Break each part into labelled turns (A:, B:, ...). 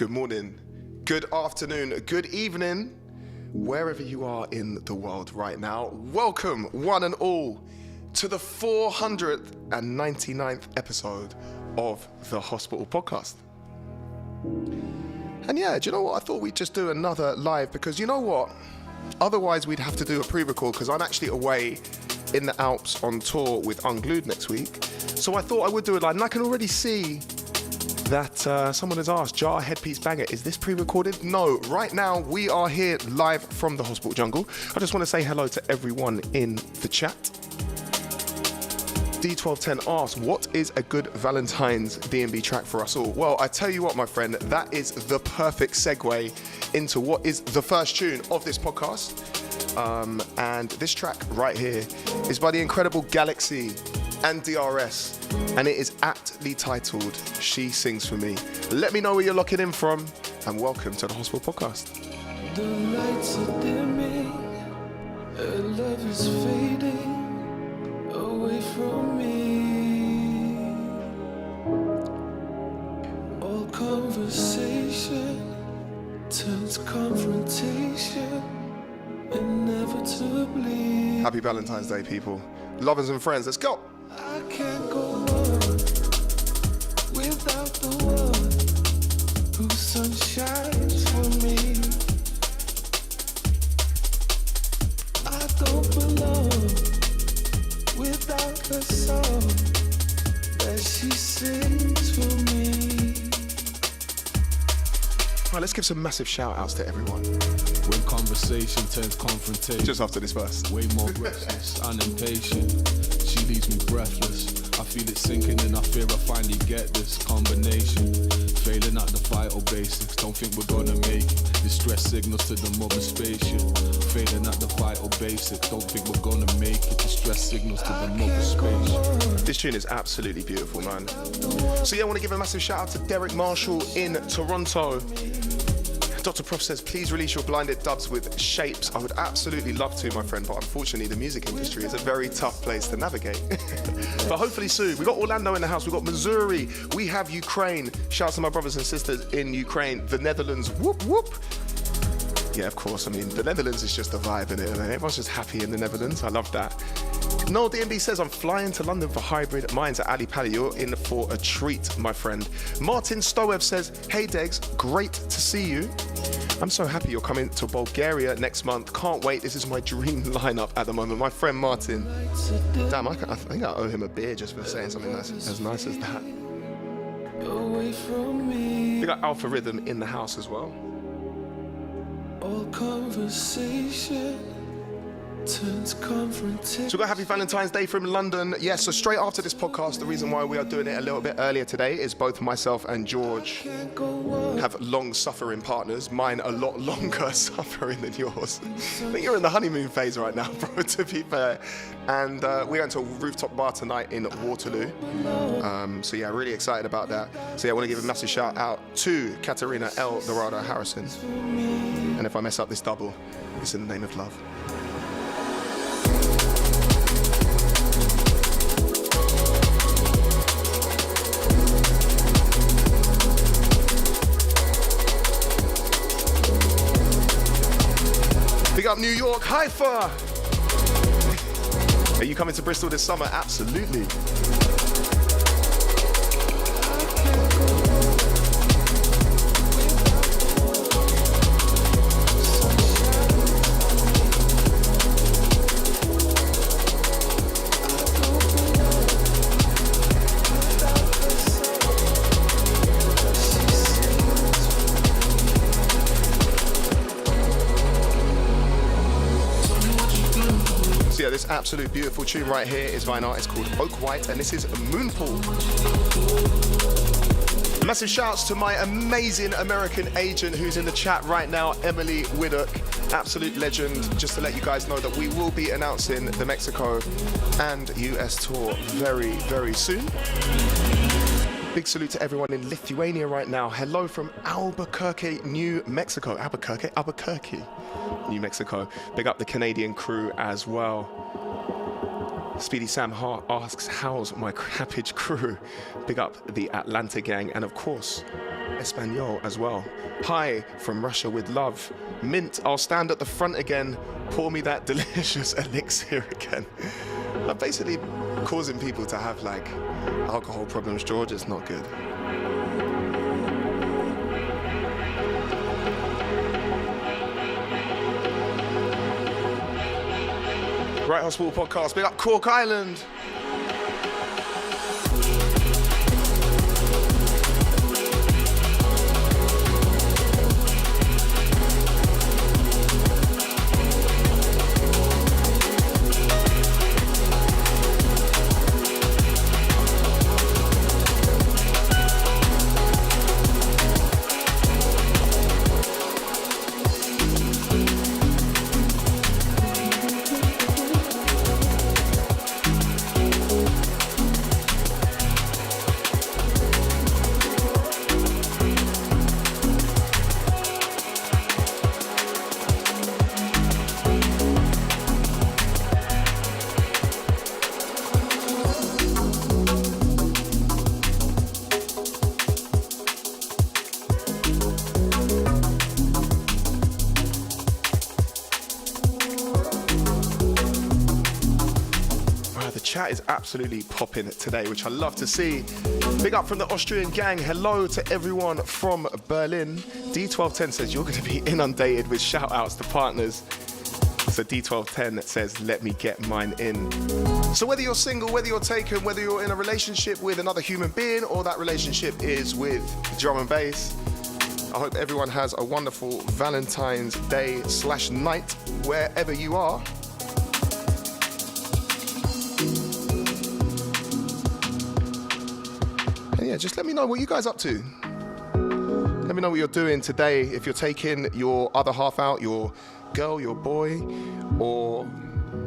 A: good morning, good afternoon, good evening, wherever you are in the world right now. Welcome, one and all, to the 499th episode of the Hospital Podcast. And yeah, do you know what? I thought we'd just do another live because you know what? Otherwise, we'd have to do a pre-record because I'm actually away in the Alps on tour with Unglued next week. So I thought I would do it live, and I can already see that someone has asked, Jar Headpiece Banger, is this pre-recorded? No, right now we are here live from the Hospital Jungle. I just want to say hello to everyone in the chat. D1210 asks, what is a good Valentine's D&B track for us all? Well, I tell you what, my friend, that is the perfect segue into what is the first tune of this podcast. And this track right here is by the incredible Galaxy and DRS, and it is aptly titled She Sings For Me. Let me know where you're locking in from, and welcome to the Hospital Podcast.
B: The lights are dimming, and love is fading away from me. All conversation turns confrontation inevitably.
A: Happy Valentine's Day, people. Lovers and friends, let's go.
B: I can't go on without the one whose sun shines for me. I don't belong without the song that she sings for me.
A: All right, let's give some massive shout outs to everyone.
C: When conversation turns confrontation.
A: Just after this verse.
C: Way more restless and impatient. She leaves me breathless. I feel it sinking and I fear I finally get this combination. Failing at the vital basics. Don't think we're gonna make it. Distress signals to the mother spaceship. Failing at the vital basics. Don't think we're gonna make it. Distress signals to the mother spaceship.
A: This tune is absolutely beautiful, man. So yeah, I want to give a massive shout out to Derek Marshall in Toronto. Dr. Prof says, please release your blinded dubs with Shapes. I would absolutely love to, my friend, but unfortunately the music industry is a very tough place to navigate. But hopefully soon. We got Orlando in the house, we got Missouri, we have Ukraine. Shout out to my brothers and sisters in Ukraine, the Netherlands, whoop whoop. Yeah, of course, I mean, the Netherlands is just a vibe, innit? Everyone's just happy in the Netherlands, I love that. Noel DMB says, I'm flying to London for hybrid. Mine's at Ali Pali. You're in for a treat, my friend. Martin Stoev says, hey Degs, great to see you. I'm so happy you're coming to Bulgaria next month. Can't wait. This is my dream lineup at the moment. My friend Martin. Damn, I think I owe him a beer just for saying something as nice as that. We got Alpha Rhythm in the house as well.
B: All conversation turns confrontation.
A: So we got Happy Valentine's Day from London. Yes, so straight after this podcast, the reason why we are doing it a little bit earlier today is both myself and George have long-suffering partners. Mine a lot longer suffering than yours. I think you're in the honeymoon phase right now, bro, to be fair. And we're going to a rooftop bar tonight in Waterloo. So yeah, really excited about that. So yeah, I want to give a massive shout out to Katerina L. Dorado Harrison. And if I mess up this double, it's in the name of love. Big up New York, Haifa! Are you coming to Bristol this summer? Absolutely. Yeah, this absolute beautiful tune right here is by an artist called Oak White, and this is Moonpool. Massive shouts to my amazing American agent who's in the chat right now, Emily Widdock, absolute legend. Just to let you guys know that we will be announcing the Mexico and US tour very, very soon. Big salute to everyone in Lithuania right now. Hello from Albuquerque, New Mexico. Albuquerque, New Mexico. Big up the Canadian crew as well. Speedy Sam Hart asks, how's my cabbage crew? Big up the Atlanta gang, and of course, Espanol as well. Hi from Russia with love. Mint, I'll stand at the front again. Pour me that delicious elixir again. I'm basically causing people to have like alcohol problems, George. It's not good. Right Hospital Podcast, big up Cork Island. Chat is absolutely popping today, which I love to see. Big up from the Austrian gang. Hello to everyone from Berlin. D1210 says you're going to be inundated with shout outs to partners. So D1210 says, let me get mine in. So whether you're single, whether you're taken, whether you're in a relationship with another human being or that relationship is with drum and bass, I hope everyone has a wonderful Valentine's Day / night wherever you are. And yeah, just let me know what you guys up to. Let me know what you're doing today. If you're taking your other half out, your girl, your boy, or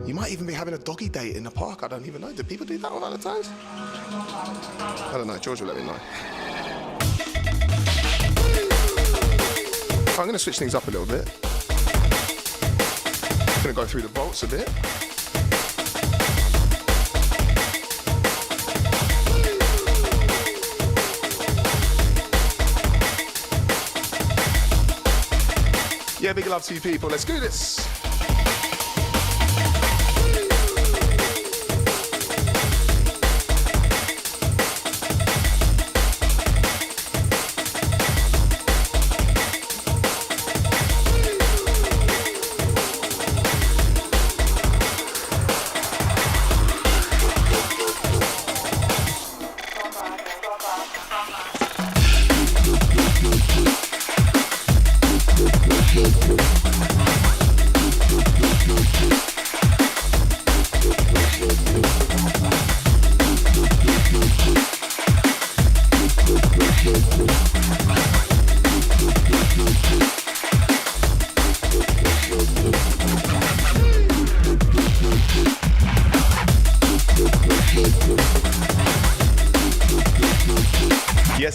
A: you might even be having a doggy date in the park. I don't even know. Do people do that on Valentine's? I don't know. George will let me know. I'm going to switch things up a little bit. I'm going to go through the bolts a bit. Yeah, big love to you people. Let's do this.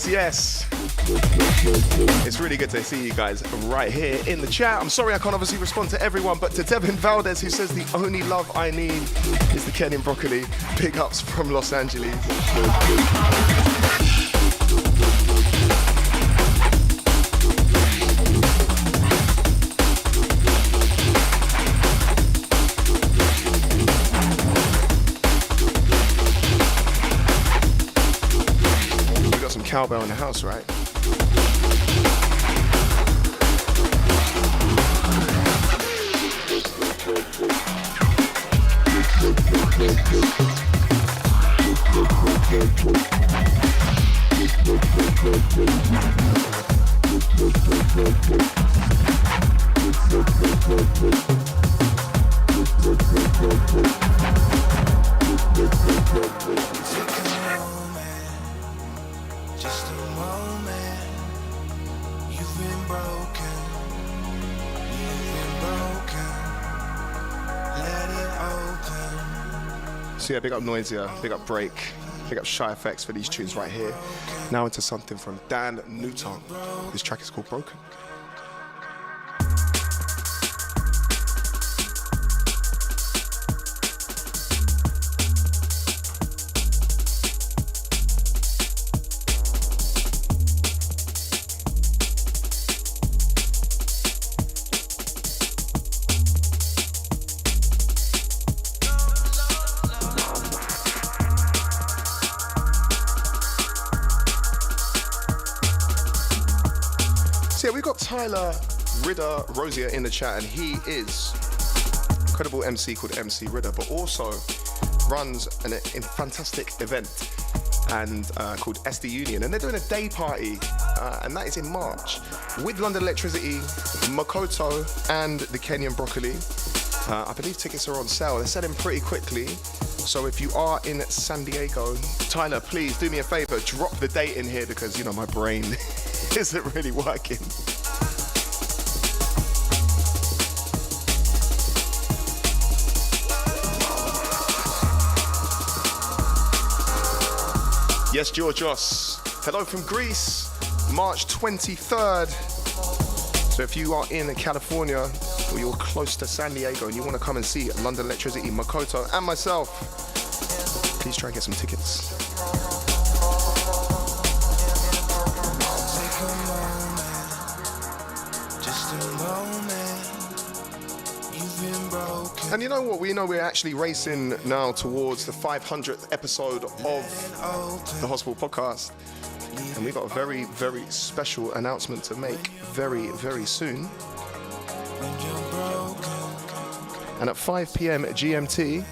A: Yes. It's really good to see you guys right here in the chat. I'm sorry I can't obviously respond to everyone, but to Devin Valdez, who says the only love I need is the Kenyan broccoli. Big ups from Los Angeles. Cowbell in the house, right? So yeah, big up Noisia, big up Break, big up Shy Effects for these tunes right here. Now into something from Dan Newton. This track is called Broken. Tyler Ridder Rosier in the chat, and he is incredible MC called MC Ridder, but also runs a fantastic event and called SD Union, and they're doing a day party, and that is in March with London Electricity, Makoto, and the Kenyan Broccoli. I believe tickets are on sale. They're selling pretty quickly. So if you are in San Diego, Tyler, please do me a favor, drop the date in here because, you know, my brain isn't really working. Yes, Georgios. Hello from Greece, March 23rd. So if you are in California or you're close to San Diego and you want to come and see London Electricity, Makoto, and myself, please try and get some tickets.
B: Take a moment, just a moment. You've been broken.
A: And you know what? We know we're actually racing now towards the 500th episode of the Hospital Podcast. And we've got a very, very special announcement to make very, very soon. And at 5 p.m. GMT,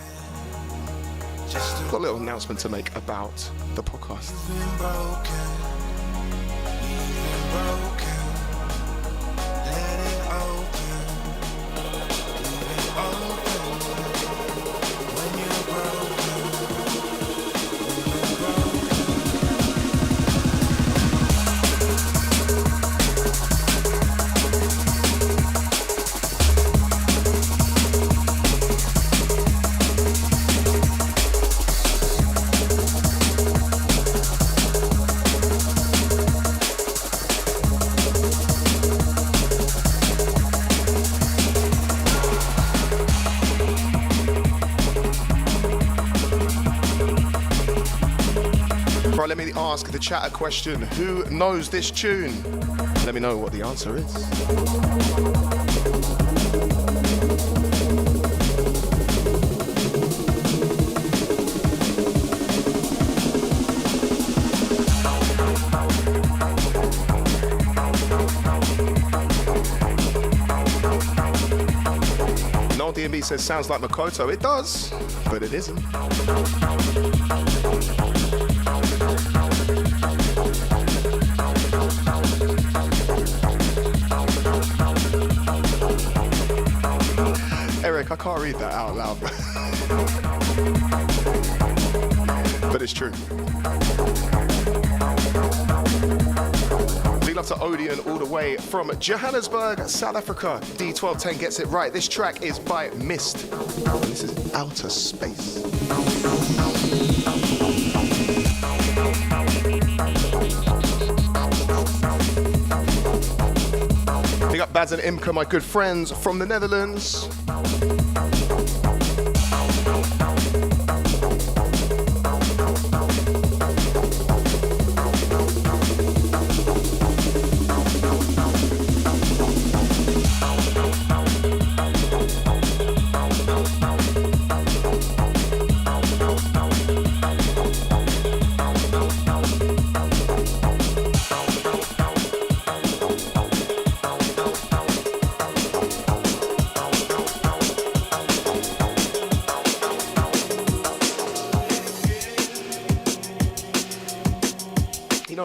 A: got a little announcement to make about the podcast. Right, let me ask the chat a question. Who knows this tune? Let me know what the answer is. Noel DMB says sounds like Makoto. It does, but it isn't. Eric, I can't read that out loud. But it's true. Big love to Odeon all the way from Johannesburg, South Africa. D1210 gets it right. This track is by Mist. And this is Outer Space. Big up Bads and Imke, my good friends from the Netherlands.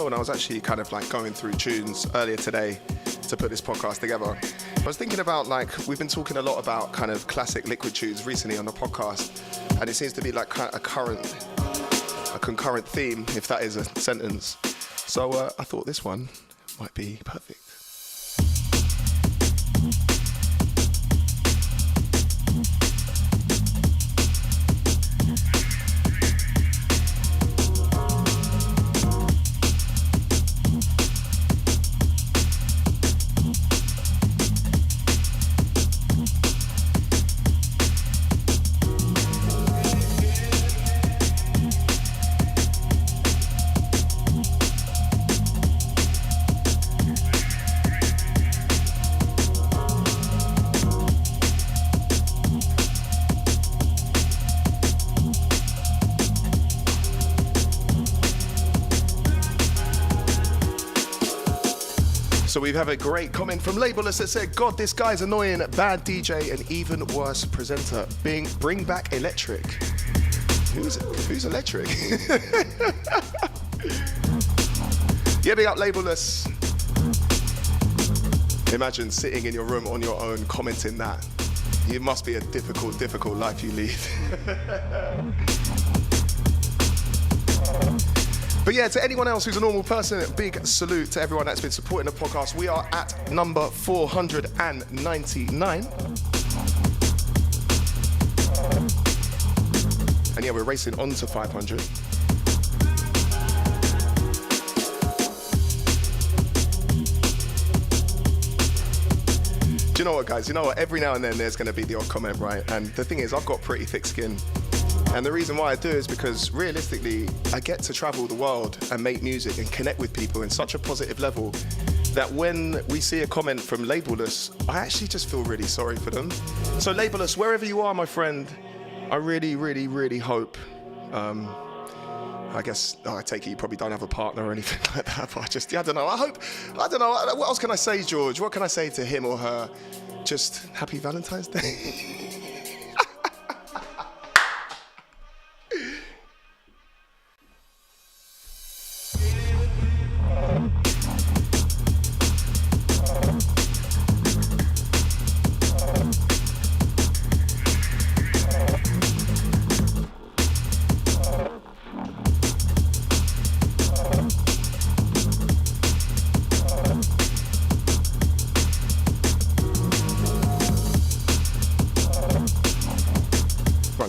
A: When I was actually kind of like going through tunes earlier today to put this podcast together, I was thinking about, like, we've been talking a lot about kind of classic liquid tunes recently on the podcast, and it seems to be like a concurrent theme, if that is a sentence. So I thought this one might be perfect. we have a great comment from Labelless that said, God, this guy's annoying, bad DJ, and even worse presenter. Bring back Electric. Who's Electric? Yeah, big up Labelless. Imagine sitting in your room on your own commenting that. It must be a difficult life you lead. But yeah, to anyone else who's a normal person, big salute to everyone that's been supporting the podcast. We are at number 499. And yeah, we're racing on to 500. Do you know what, guys? You know what? Every now and then there's going to be the odd comment, right? And the thing is, I've got pretty thick skin. And the reason why I do is because realistically, I get to travel the world and make music and connect with people in such a positive level that when we see a comment from Labelless, I actually just feel really sorry for them. So Labelless, wherever you are, my friend, I really, really, really hope, I guess, I take it you probably don't have a partner or anything like that, but I don't know. I don't know, what else can I say, George? What can I say to him or her? Just happy Valentine's Day.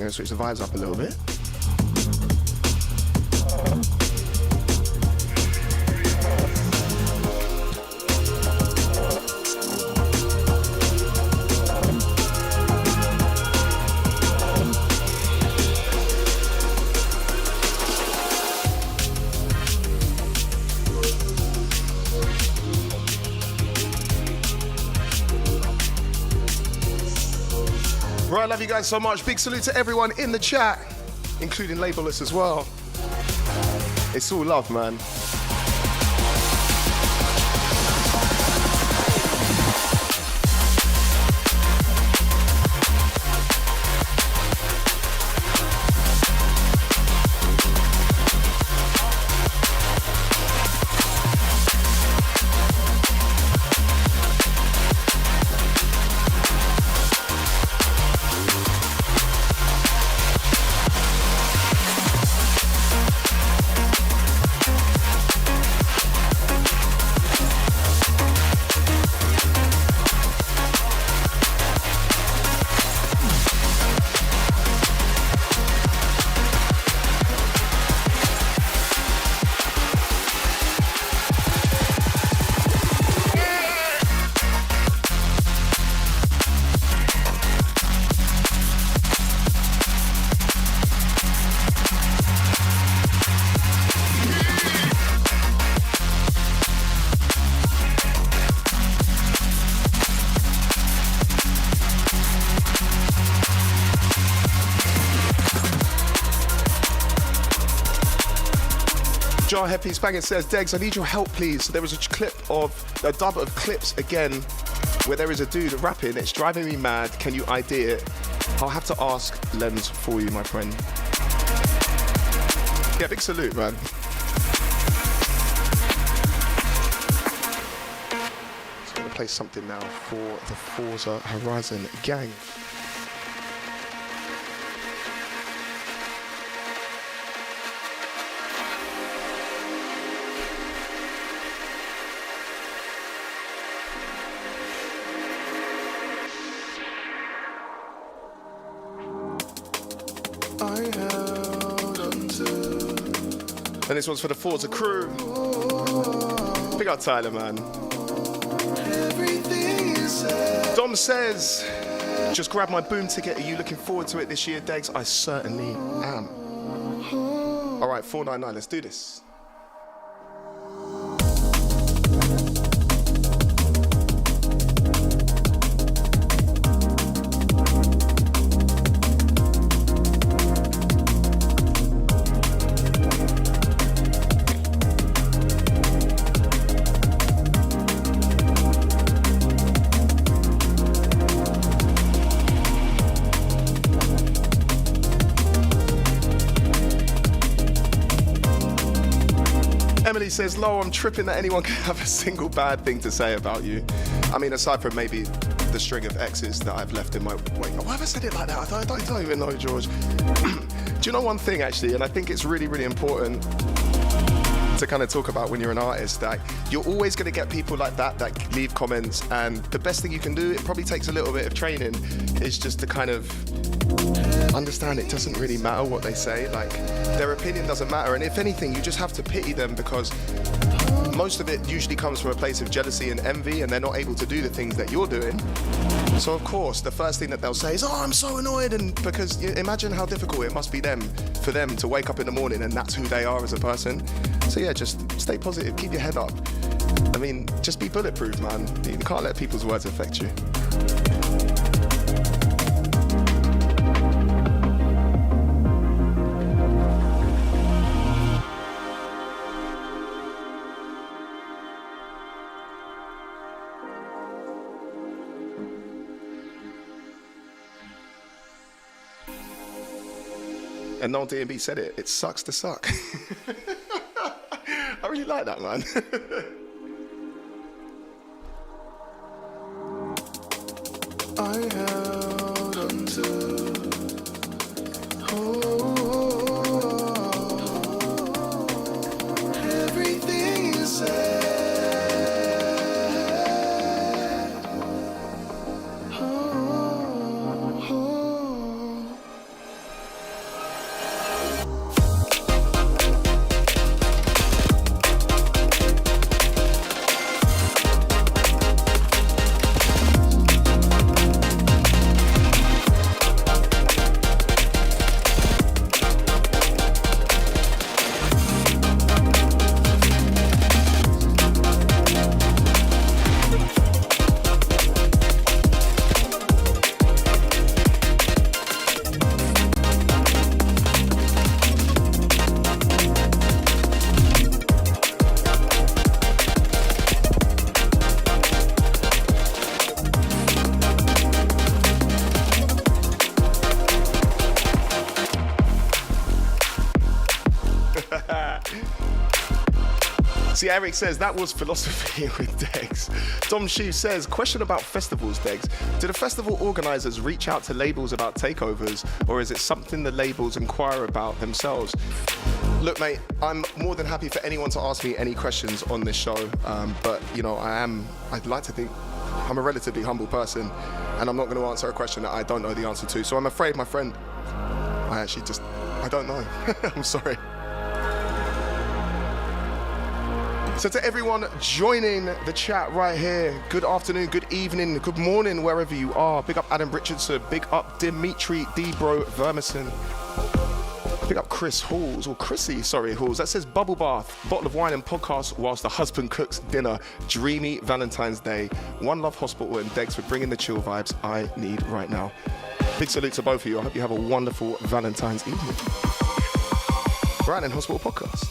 A: Switch the vibes up a little bit. Right, I love you guys so much. Big salute to everyone in the chat, including Labelless as well. It's all love, man. Jar Happy Spangin says, Degs, I need your help, please. There was a dub of clips again where there is a dude rapping. It's driving me mad. Can you ID it? I'll have to ask Lens for you, my friend. Yeah, big salute, man. So I'm going to play something now for the Forza Horizon gang. And this one's for the Forza crew. Big up Tyler, man. Dom says, just grab my boom ticket. Are you looking forward to it this year, Degs? I certainly am. All right, 499, let's do this. Millie says, Lo, I'm tripping that anyone can have a single bad thing to say about you. I mean, aside from maybe the string of exes that I've left in my wake. Why have I said it like that? I don't even know, George. Do you know one thing, actually? And I think it's really, really important to kind of talk about when you're an artist, that you're always going to get people like that leave comments, and the best thing you can do, it probably takes a little bit of training, is just to kind of understand it doesn't really matter what they say. Like, their opinion doesn't matter, and if anything, you just have to pity them, because most of it usually comes from a place of jealousy and envy, and they're not able to do the things that you're doing. So of course, the first thing that they'll say is, oh, I'm so annoyed, and because imagine how difficult it must be for them to wake up in the morning and that's who they are as a person. So yeah, just stay positive, keep your head up. I mean, just be bulletproof, man. You can't let people's words affect you. And Noel D&B said it. It sucks to suck. I really like that, man.
B: I held on to everything you said.
A: See, Eric says that was philosophy with Degs. Dom Shu says, question about festivals, Degs. Do the festival organisers reach out to labels about takeovers, or is it something the labels inquire about themselves? Look, mate, I'm more than happy for anyone to ask me any questions on this show, but, you know, I'd like to think I'm a relatively humble person, and I'm not going to answer a question that I don't know the answer to. So I'm afraid, my friend, I don't know. I'm sorry. So to everyone joining the chat right here, good afternoon, good evening, good morning, wherever you are. Big up Adam Richardson, big up Dimitri Debro Vermison. Big up Chris Halls, or Chrissy, sorry, Halls. That says bubble bath, bottle of wine and podcast whilst the husband cooks dinner. Dreamy Valentine's Day. One Love Hospital and Degs for bringing the chill vibes I need right now. Big salute to both of you. I hope you have a wonderful Valentine's evening. Brian and Hospital Podcast.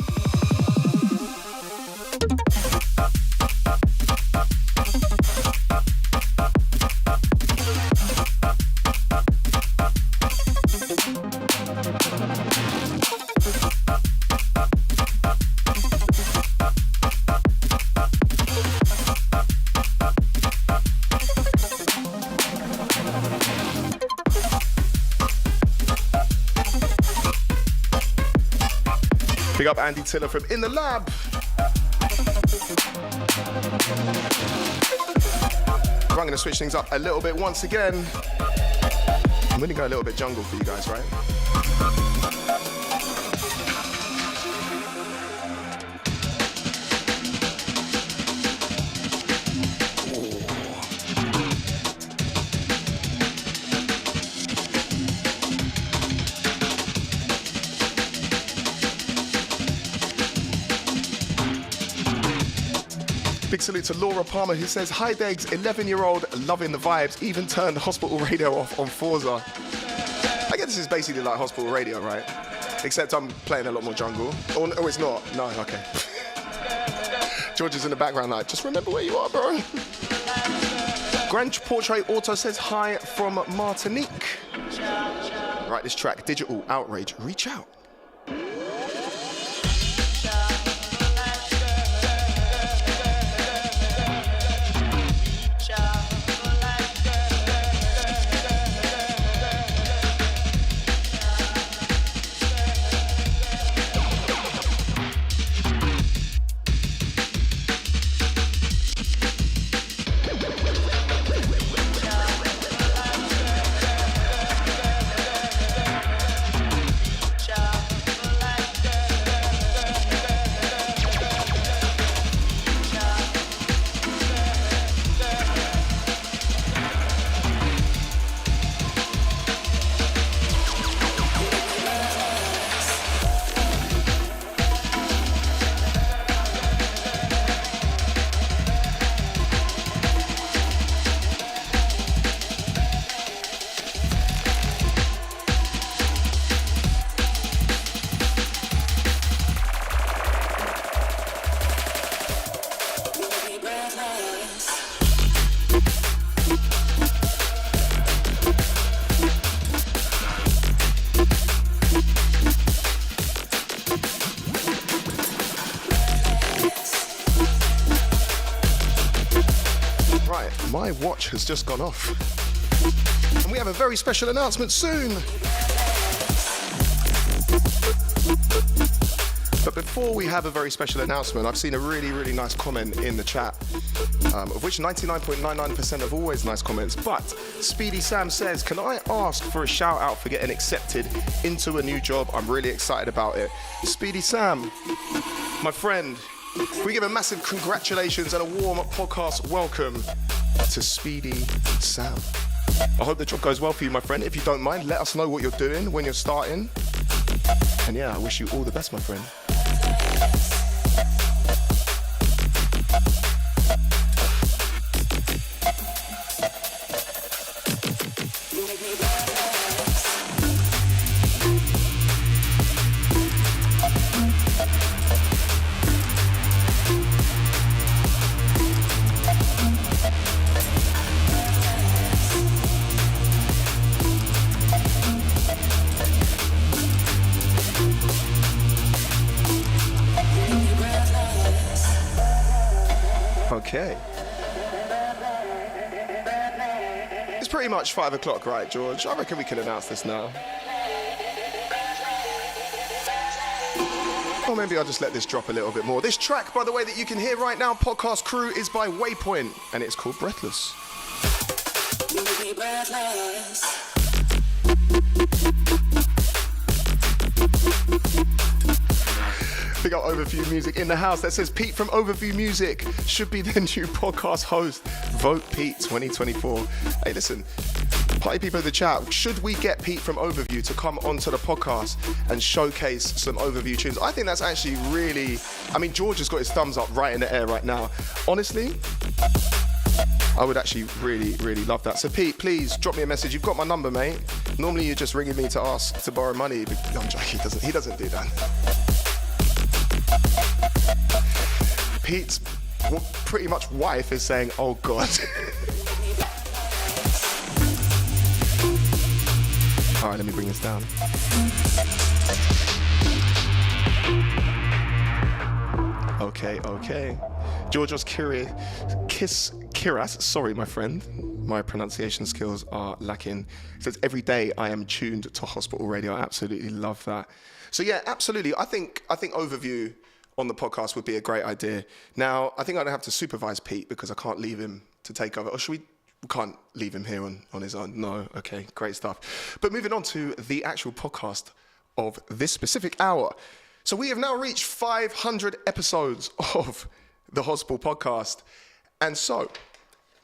A: Big up Andy Tiller from In the Lab. I'm going to switch things up a little bit once again. I'm going to go a little bit jungle for you guys, right? Big salute to Laura Palmer, who says, hi Degs, 11-year-old loving the vibes, even turned hospital radio off on Forza. I guess this is basically like hospital radio, right? Except I'm playing a lot more jungle. Oh, it's not. No, okay. George is in the background like, just remember where you are, bro. Grand Portrait Auto says, hi from Martinique. Right, this track, Digital Outrage, Reach Out. watch has just gone off. And we have a very special announcement soon. But before we have a very special announcement, I've seen a really, really nice comment in the chat, of which 99.99% are always nice comments. But Speedy Sam says, can I ask for a shout out for getting accepted into a new job? I'm really excited about it. Speedy Sam, my friend, we give a massive congratulations and a warm podcast welcome to Speedy Sam. I hope the job goes well for you, my friend. If you don't mind, let us know what you're doing when you're starting. And yeah, I wish you all the best, my friend. Okay. It's pretty much 5 o'clock, right, George? I reckon we can announce this now. Or maybe I'll just let this drop a little bit more. This track, by the way, that you can hear right now, Podcast Crew, is by Waypoint, and it's called Breathless. You make me breathless. Big up Overview Music in the house. That says Pete from Overview Music should be the new podcast host. Vote Pete 2024. Hey, listen, party people in the chat, should we get Pete from Overview to come onto the podcast and showcase some Overview tunes? I think that's actually really, I mean, George has got his thumbs up right in the air right now. Honestly, I would actually really, really love that. So Pete, please drop me a message. You've got my number, mate. Normally you're just ringing me to ask to borrow money, but I'm joking, he doesn't do that. Pete's pretty much wife is saying, oh God. All right, let me bring this down. Okay. Georgios Kiras, sorry, my friend. My pronunciation skills are lacking. It says, every day I am tuned to hospital radio. I absolutely love that. So yeah, absolutely. I think Overview on the podcast would be a great idea. Now, I think I'd have to supervise Pete because I can't leave him to take over. Or should we can't leave him here on his own. No, okay, great stuff. But moving on to the actual podcast of this specific hour. So we have now reached 500 episodes of the Hospital Podcast. And so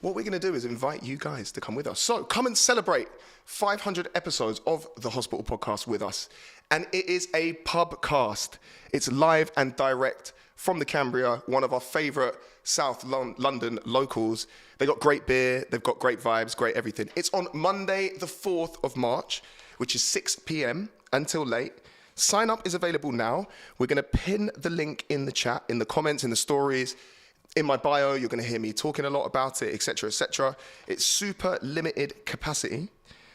A: what we're going to do is invite you guys to come with us. So come and celebrate 500 episodes of the Hospital Podcast with us. And it is a pubcast. It's live and direct from the Cambria, one of our favourite South London locals. They got great beer, they've got great vibes, great everything. It's on Monday, the 4th of March, which is 6 p.m. until late. Sign up is available now. We're going to pin the link in the chat, in the comments, in the stories. In my bio, you're going to hear me talking a lot about it, etc., etc. It's super limited capacity.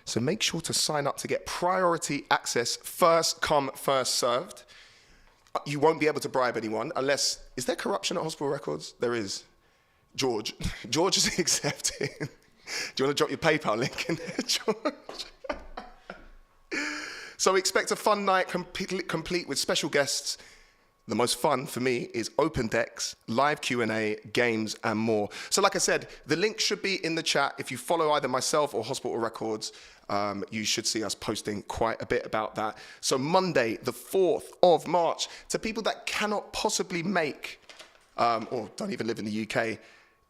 A: So make sure to sign up to get priority access, first come, first served. You won't be able to bribe anyone unless, is there corruption at Hospital Records? There is. George is accepting. Do you want to drop your PayPal link in there, George? So expect a fun night complete with special guests. The most fun for me is open decks, live Q&A, games, and more. So like I said, the link should be in the chat. If you follow either myself or Hospital Records, you should see us posting quite a bit about that. So Monday, the 4th of March, to people that cannot possibly make, or don't even live in the UK,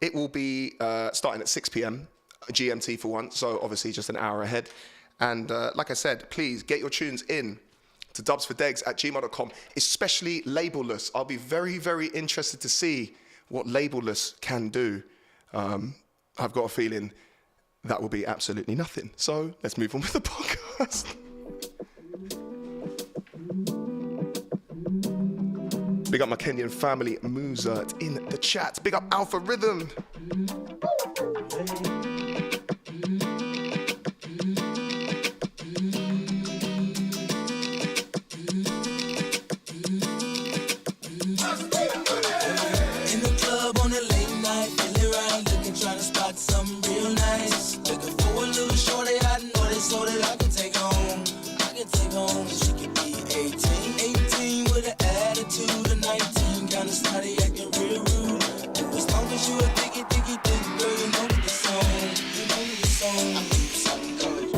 A: it will be starting at 6 p.m. GMT for once, so obviously just an hour ahead. And like I said, please get your tunes in to dubsfordegs@gmail.com, especially labelless. I'll be very, very interested to see what labelless can do. I've got a feeling that will be absolutely nothing. So let's move on with the podcast. Big up my Kenyan family, Muzert, in the chat. Big up Alpha Rhythm.
D: In the club on a late night, feeling right, looking, trying to spot some real
B: to take home. She could be 18. 18 with an attitude of 19. Kinda started acting real rude. As long as you a diggy, diggy, diggy, girl, you know the song. You know the song. I think something coming.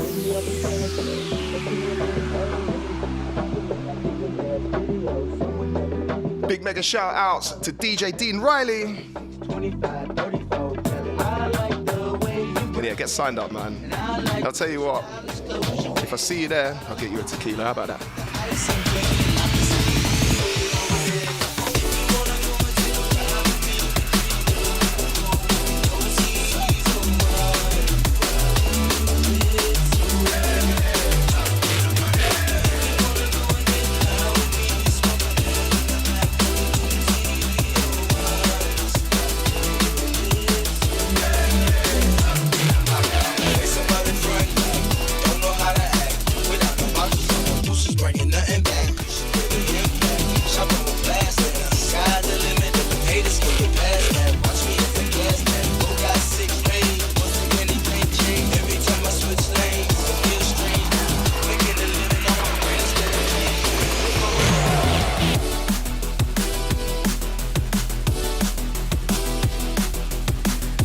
A: Big mega shout outs to DJ Dean Riley.
B: 25, 34. I like the way you.
A: And yeah, get signed up, man. I'll tell you what, if I see you there, I'll get you a tequila. How about that?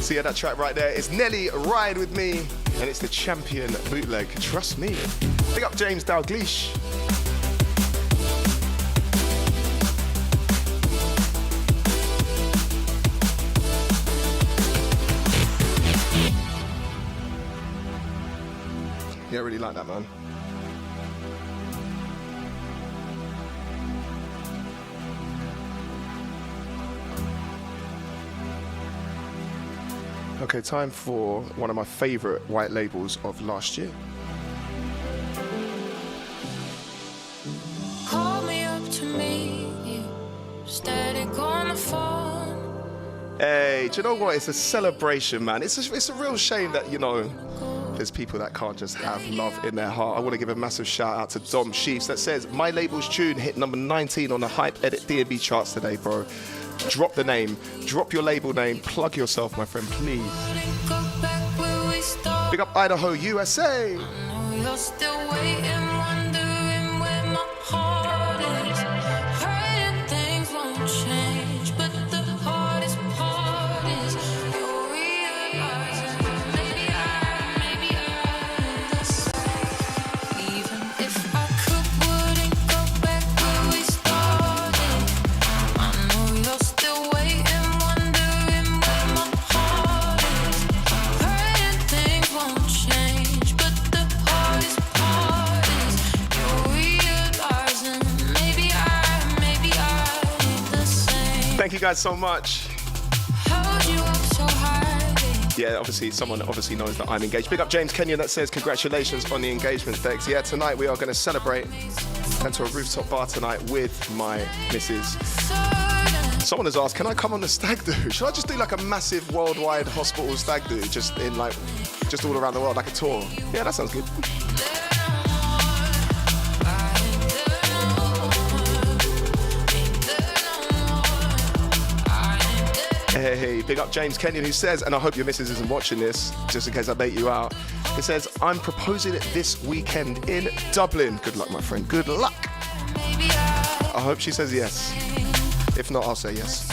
A: So yeah, that track right there is Nelly Ride With Me, and it's the Champion bootleg, trust me. Big up James Dalglish. Yeah, I really like that, man. Okay, time for one of my favorite white labels of last year.
D: Call me up to meet you, static on the phone.
A: Hey, do you know what? It's a celebration, man. It's a real shame that, you know, there's people that can't just have love in their heart. I want to give a massive shout out to Dom Sheafs that says, my label's tune hit number 19 on the Hype Edit D&B charts today, bro. Drop the name, drop your label name, plug yourself, my friend, please. Big up Idaho, USA.
D: I know you're still waiting, wondering where my heart is. Hurting things won't change, but the hardest part is you're realizing maybe I'm the same. Even if I wouldn't go back where we started. I know you're still waiting, wondering where my heart is. Hurting things won't change, but the hardest part is you're realizing maybe I'm the same.
A: Thank you guys so much.
D: Held you up so high.
A: Yeah, obviously, someone obviously knows that I'm engaged. Big up James Kenyon that says, congratulations on the engagement, Degs. Yeah, tonight we are going to celebrate. Went to a rooftop bar tonight with my missus. Someone has asked, can I come on the stag do? Should I just do like a massive worldwide hospital stag do, just all around the world, like a tour? Yeah, that sounds good. Hey, big up James Kenyon who says, and I hope your missus isn't watching this, just in case I bait you out. It says, I'm proposing it this weekend in Dublin. Good luck, my friend. Good luck. I hope she says yes. If not, I'll say yes.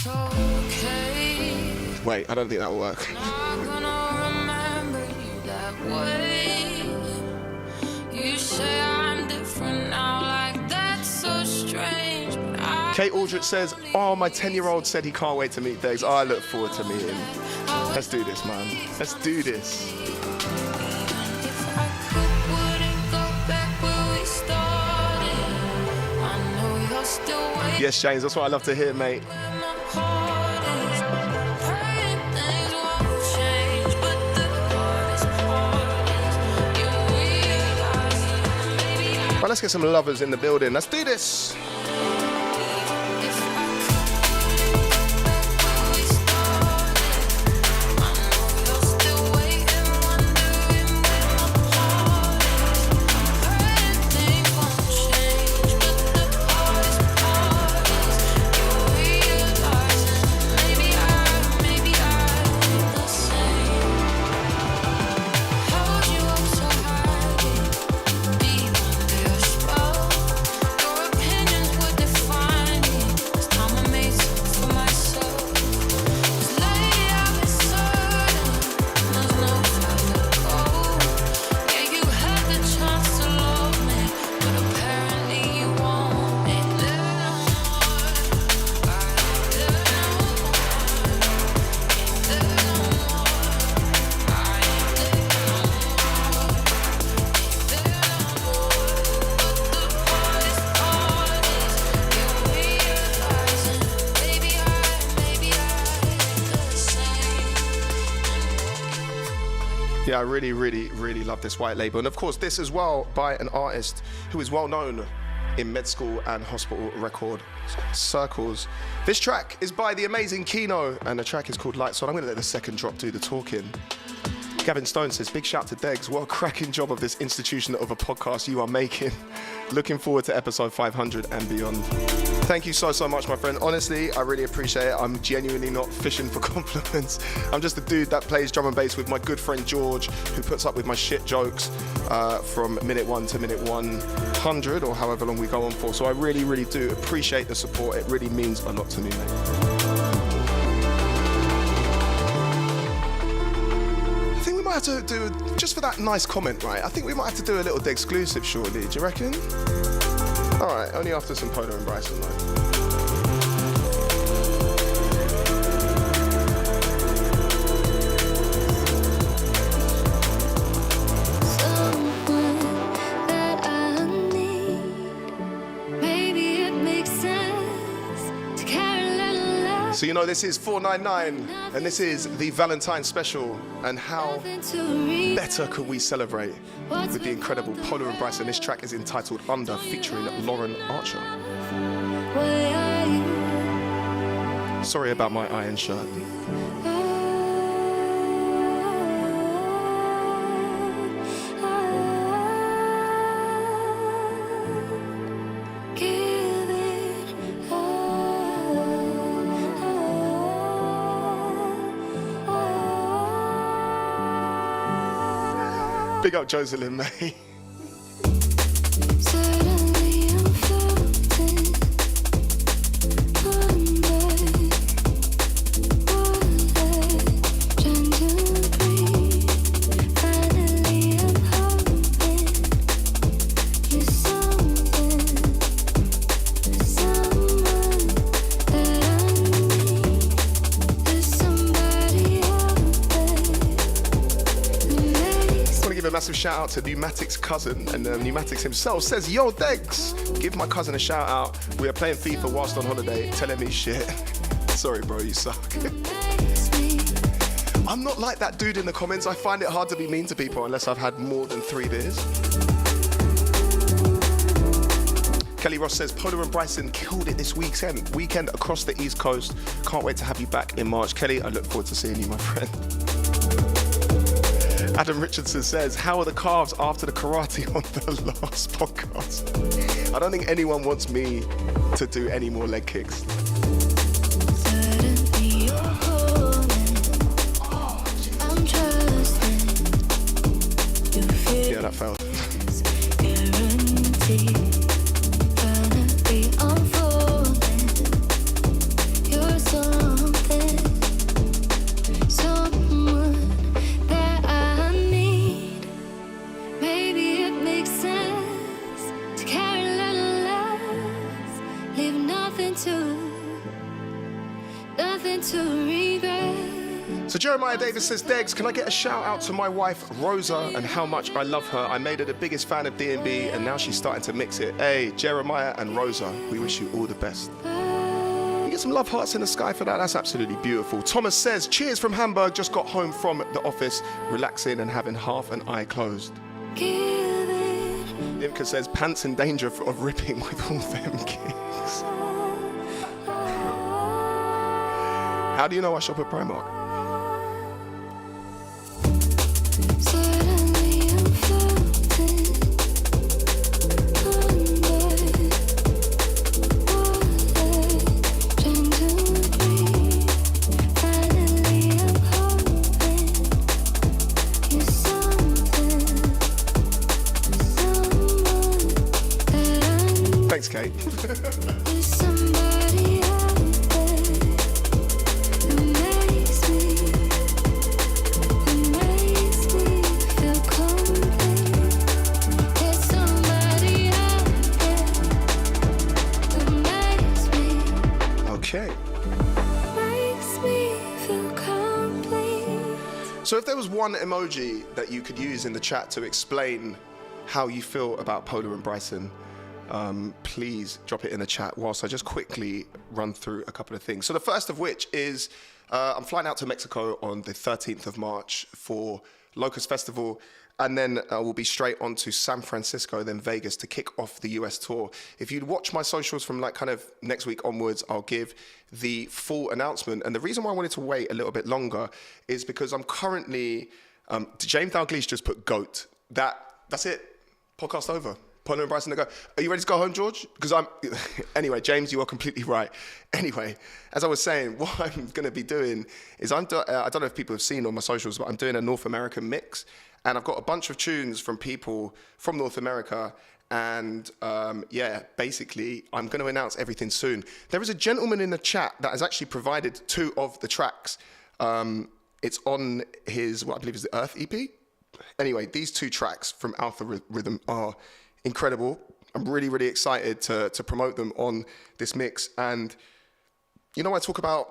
A: Wait, I don't think that will work. Kate Aldrich says, oh, my 10-year-old said he can't wait to meet Degs. Oh, I look forward to meeting. Let's do this, man. Let's do this. Yes, James, that's what I love to hear, mate. Right, let's get some lovers in the building. Let's do this. Yeah, I really, really, really love this white label. And of course, this as well by an artist who is well known in med school and hospital record circles. This track is by the amazing Kino, and the track is called Lights On. I'm gonna let the second drop do the talking. Gavin Stone says, big shout to Degs. What a cracking job of this institution of a podcast you are making. Looking forward to episode 500 and beyond. Thank you so, so much, my friend. Honestly, I really appreciate it. I'm genuinely not fishing for compliments. I'm just a dude that plays drum and bass with my good friend George, who puts up with my shit jokes from minute 1 to minute 100, or however long we go on for. So I really, really do appreciate the support. It really means a lot to me, mate. I might have to do, just for that nice comment, right? I think we might have to do a little exclusive shortly. Do you reckon? All right, only after some Polo and Bryson, though. So you know this is 499, and this is the Valentine's special, and how better could we celebrate with the incredible Polo and Bryson. This track is entitled Under, featuring Lauren Archer. Sorry about my iron shirt. Big up Jocelyn May. Massive shout out to Pneumatic's cousin, and Pneumatics himself says, yo Degs, give my cousin a shout out. We are playing FIFA whilst on holiday, telling me shit. Sorry bro, you suck. I'm not like that dude in the comments. I find it hard to be mean to people unless I've had more than 3 beers. Kelly Ross says, Polo and Bryson killed it this weekend across the East Coast. Can't wait to have you back in March. Kelly, I look forward to seeing you, my friend. Adam Richardson says, how are the calves after the karate on the last podcast? I don't think anyone wants me to do any more leg kicks. Yeah, that failed. So Jeremiah Davis says, Degs, can I get a shout out to my wife Rosa and how much I love her? I made her the biggest fan of D&B and now she's starting to mix it. Hey, Jeremiah and Rosa, we wish you all the best. You get some love hearts in the sky for that. That's absolutely beautiful. Thomas says, cheers from Hamburg. Just got home from the office, relaxing and having half an eye closed. Imka says, pants in danger of ripping with all them kicks. How do you know I shop at Primark? Thanks, Kate. Okay. So if there was one emoji that you could use in the chat to explain how you feel about Polo and Bryson, please drop it in the chat whilst I just quickly run through a couple of things. So the first of which is I'm flying out to Mexico on the 13th of March for Locust Festival, and then we'll be straight on to San Francisco, then Vegas to kick off the US tour. If you'd watch my socials from like kind of next week onwards, I'll give the full announcement. And the reason why I wanted to wait a little bit longer is because I'm currently, James Dalglish just put GOAT. That's it, podcast over. Polo and Bryson to go. Are you ready to go home, George? Because anyway, James, you are completely right. Anyway, as I was saying, what I'm going to be doing is I don't know if people have seen on my socials, but I'm doing a North American mix. And I've got a bunch of tunes from people from North America. And basically, I'm going to announce everything soon. There is a gentleman in the chat that has actually provided 2 of the tracks. It's on his, what I believe is the Earth EP. Anyway, these 2 tracks from Alpha Rhythm are incredible. I'm really, really excited to promote them on this mix. And, you know, I talk about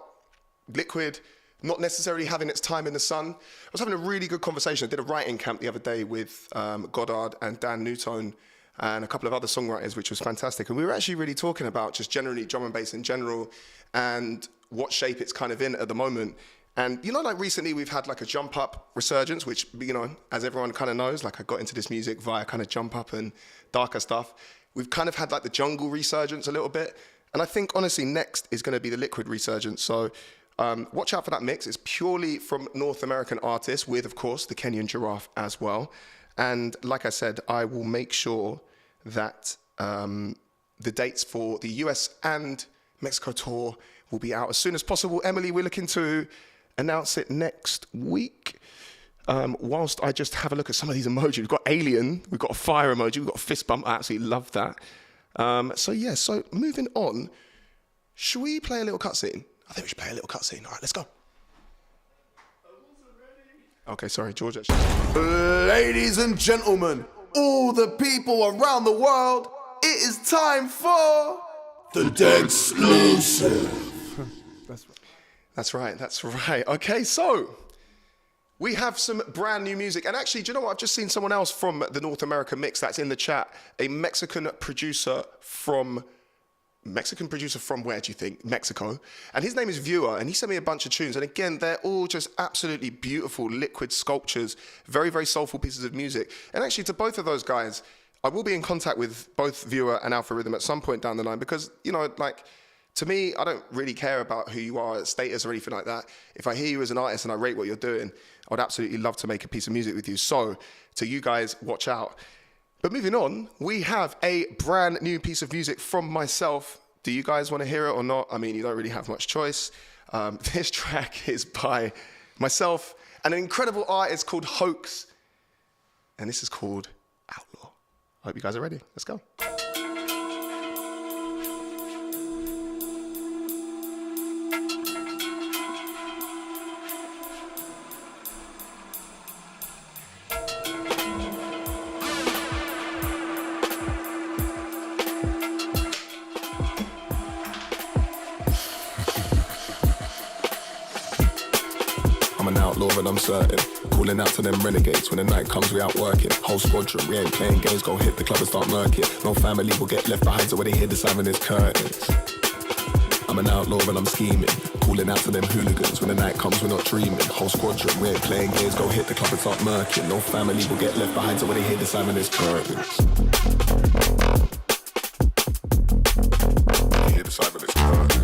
A: Liquid not necessarily having its time in the sun. I was having a really good conversation. I did a writing camp the other day with Goddard and Dan Newtone and a couple of other songwriters, which was fantastic. And we were actually really talking about just generally drum and bass in general and what shape it's kind of in at the moment. And, you know, like recently we've had like a jump up resurgence, which, you know, as everyone kind of knows, like I got into this music via kind of jump up and darker stuff. We've kind of had like the jungle resurgence a little bit. And I think honestly next is going to be the Liquid resurgence. So watch out for that mix. It's purely from North American artists with, of course, the Kenyan Giraffe as well. And like I said, I will make sure that the dates for the US and Mexico tour will be out as soon as possible. Emily, we're looking to announce it next week. Whilst I just have a look at some of these emojis. We've got alien, we've got a fire emoji, we've got a fist bump. I absolutely love that. So moving on, should we play a little cutscene? I think we should play a little cutscene. All right, let's go. Okay, sorry, George.
E: Ladies and gentlemen, all the people around the world, it is time for the Degs exclusive.
A: That's right. Okay, so we have some brand new music. And actually, do you know what? I've just seen someone else from the North America mix that's in the chat. A Mexican producer from where do you think? Mexico. And his name is Viewer, and he sent me a bunch of tunes. And again, they're all just absolutely beautiful liquid sculptures, very, very soulful pieces of music. And actually, to both of those guys, I will be in contact with both Viewer and Alpha Rhythm at some point down the line because, you know, like, to me, I don't really care about who you are, status or anything like that. If I hear you as an artist and I rate what you're doing, I would absolutely love to make a piece of music with you. So, to you guys, watch out. But moving on, we have a brand new piece of music from myself. Do you guys want to hear it or not? I mean, you don't really have much choice. This track is by myself and an incredible artist called Hoax. And this is called Outlaw. I hope you guys are ready. Let's go.
E: I'm an outlaw and I'm certain. Calling out to them renegades. When the night comes, we out working. Whole squadron, we ain't playing games. Go hit the club and start murking. No family will get left behind, so when they hear the sound is curtains. I'm an outlaw and I'm scheming. Calling out to them hooligans. When the night comes, we're not dreaming. Whole squadron, we ain't playing games. Go hit the club and start murking. No family will get left behind, so when they hear the sound is curtains. Hear the sound is curtains.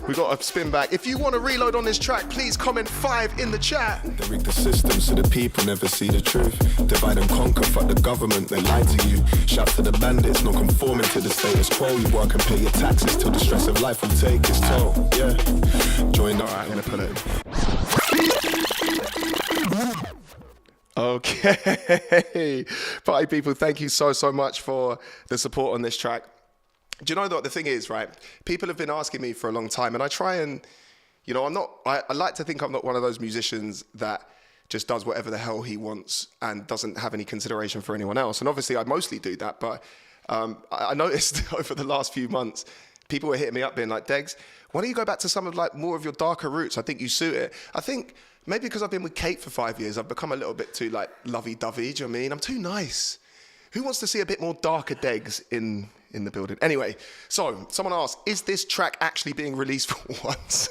A: We got a spin back. If you want to reload on this track, please comment 5 in the chat.
E: They rig the system so the people never see the truth. Divide and conquer, fuck the government, they lie to you. Shout to the bandits, not conforming to the status quo. You work and pay your taxes till the stress of life will take its toll. Yeah, join the...
A: Alright, I'm gonna put it. Okay. Party people, thank you so much for the support on this track. Do you know what the thing is, right? People have been asking me for a long time, and I try and, you know, I like to think I'm not one of those musicians that just does whatever the hell he wants and doesn't have any consideration for anyone else. And obviously I mostly do that, but I noticed over the last few months, people were hitting me up being like, Degs, why don't you go back to some of like more of your darker roots? I think you suit it. I think maybe because I've been with Kate for 5 years, I've become a little bit too like lovey-dovey, do you know what I mean? I'm too nice. Who wants to see a bit more darker Degs in the building? Anyway, so someone asked, is this track actually being released for once?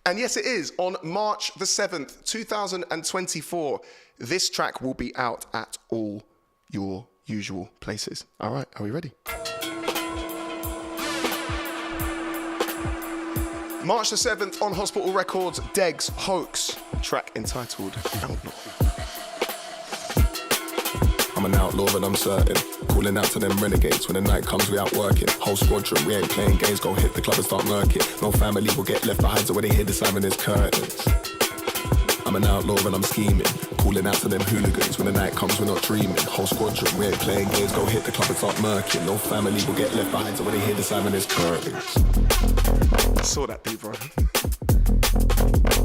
A: And yes, it is. On March the 7th, 2024, this track will be out at all your usual places. All right, are we ready? March the 7th on Hospital Records, Degs Hoax, track entitled Outlaw.
E: I'm an outlaw and I'm certain. Calling out to them renegades. When the night comes, we out working. Whole squadron, we ain't playing games. Go hit the club and start murking. No family will get left behind, so when they hear the siren, there's curtains. I'm an outlaw and I'm scheming. Calling out to them hooligans. When the night comes, we're not dreaming. Whole squadron, we ain't playing games. Go hit the club and start murking. No family will get left behind, so when they hear the siren, there's curtains.
A: I saw that beat, bro.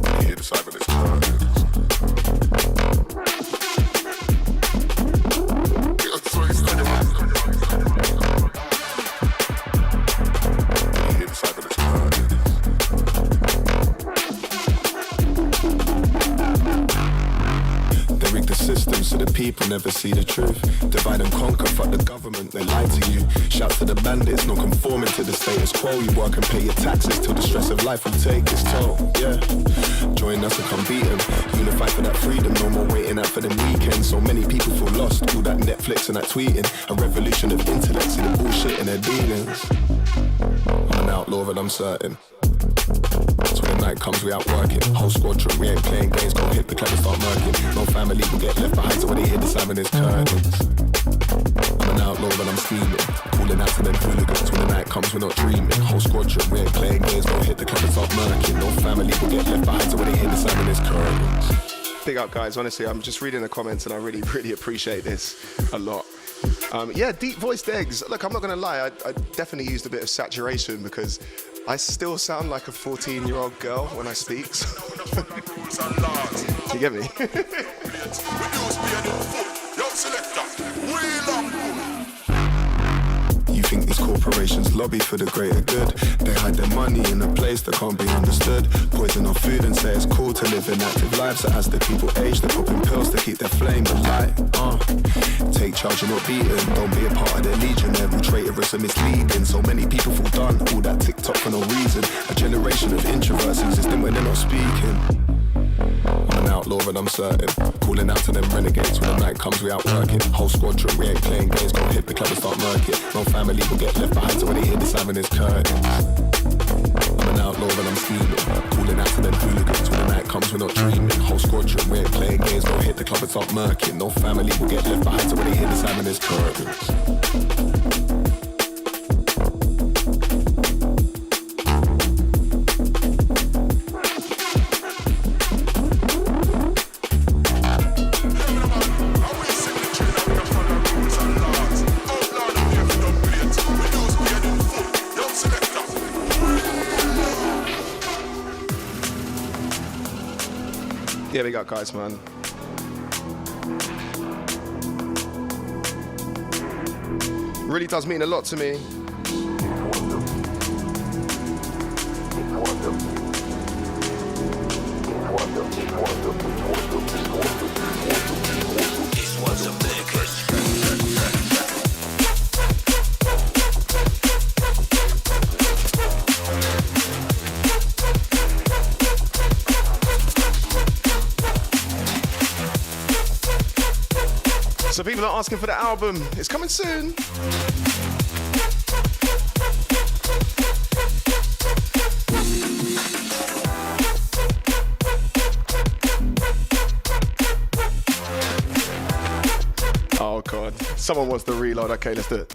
E: When they hear the siren, there's curtains. So the people never see the truth. Divide and conquer, fuck the government, they lie to you. Shout to the bandits, not conforming to the status quo. You work and pay your taxes till the stress of life will take its toll. Yeah, join us and come beat them. Unify for that freedom, no more waiting out for them weekends. So many people feel lost, all that Netflix and that tweeting. A revolution of intellect, see the bullshit in their dealings. I'm an outlaw and I'm certain. So when the night comes, we out working. Whole squadron, we ain't playing games. Go hit the club and start murking. No family will get left behind, so when they hear the siren, there's curtains. I'm an outlaw and I'm scheming. Calling out to them hooligans. When the night comes, we're not dreaming. Whole squadron, we ain't playing games. Go hit the club and start murking. No family will get left behind, so when they hear the siren, there's curtains.
A: Big up, guys. Honestly, I'm just reading the comments and I really, really appreciate this a lot. Yeah, deep voice Degs. Look, I'm not going to lie. I definitely used a bit of saturation because I still sound like a 14-year-old girl when I speak. So. You get me?
E: You think these corporations lobby for the greater good? They hide their money in a place that can't be understood. Poison our food and say it's cool to live an active life. So as the people age, they're popping pills to keep their flame alight. Take charge and not beaten. Don't be a part of their legion. They're all traitorous and misleading. So many people fall done. All that TikTok for no reason. A generation of introverts existing when they're not speaking. I'm an outlaw and I'm certain. Calling out to them renegades. When the night comes, we out working. Whole squadron, we ain't playing games. Go hit the club and start murking. No family will get left behind, so when they hear the siren, there's curtains. I'm an outlaw and I'm scheming. Calling out to them hooligans. When the night comes, we're not dreaming. Whole squadron, we ain't playing games. Go hit the club and start murking. No family will get left behind, so when they hear the siren, there's curtains.
A: Yeah, we got guys, man. Really does mean a lot to me. So people are asking for the album. It's coming soon. Oh God, someone wants to reload. Okay, let's do it.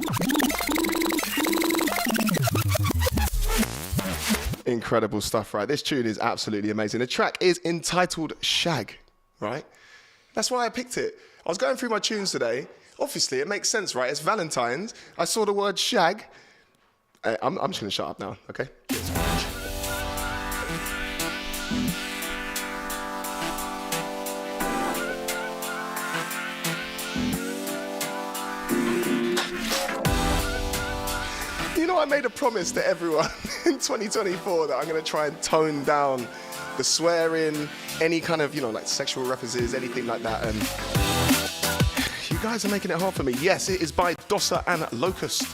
A: Incredible stuff, right? This tune is absolutely amazing. The track is entitled Shag, right? That's why I picked it. I was going through my tunes today. Obviously, it makes sense, right? It's Valentine's. I saw the word shag. I'm just going to shut up now, okay? Cheers. You know, I made a promise to everyone in 2024 that I'm going to try and tone down the swearing, any kind of, like sexual references, anything like that. And you guys are making it hard for me. Yes, it is by Dossa and Locust.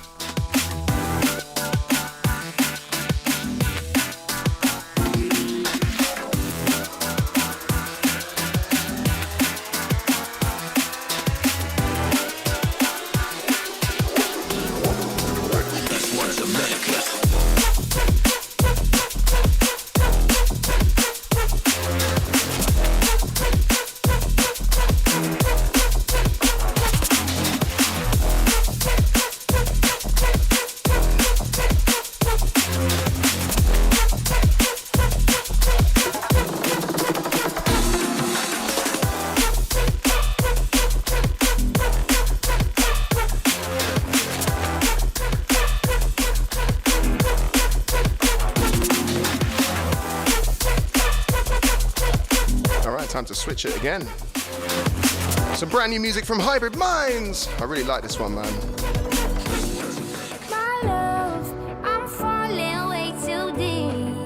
A: Time to switch it again. Some brand new music from Hybrid Minds. I really like this one, man.
F: My love, I'm falling way too deep.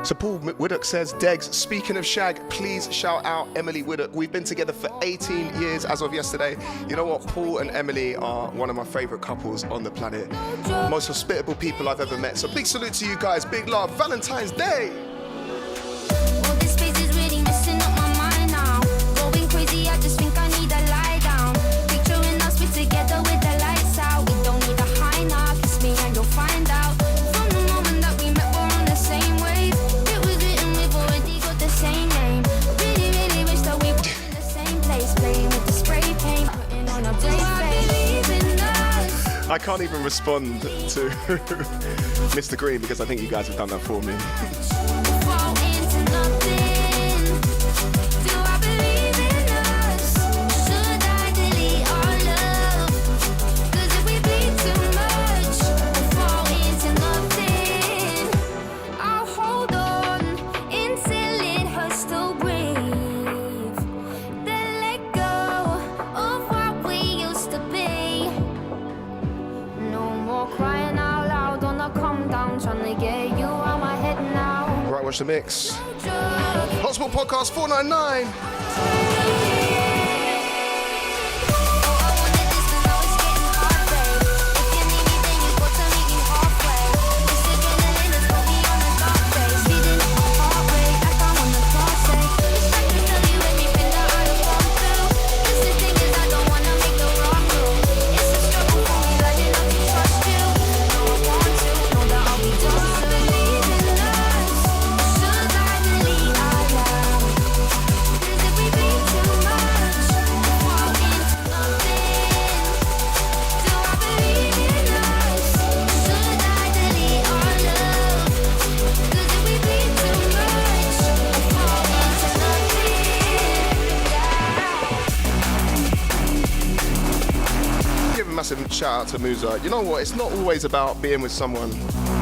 A: So Paul Widdock says, Degs, speaking of Shag, please shout out Emily Widdock. We've been together for 18 years as of yesterday. You know what? Paul and Emily are one of my favorite couples on the planet. Most hospitable people I've ever met. So big salute to you guys. Big love. Valentine's Day.
F: I just think I need a lie down. Picturing us, we together with the lights out. We don't need a high now, kiss me and you'll find out. From the moment that we met, we're on the same wave. It was written, we've already got the same name. Really, really wish that we were in the same place, playing with the spray paint, putting on a brave face.
A: I can't even respond to Mr. Green because I think you guys have done that for me.
F: Fall into nothing. Do I believe in us? Should I delete our love? 'Cause if we bleed too much, we'll fall into nothing. I'll hold on until it hurts to breathe. Then let go of what we used to be. No more crying out loud on the come down, trying to get you out my head now.
A: Right, watch the mix. Hotspot Podcast 499. Massive shout out to Musa. You know what? It's not always about being with someone.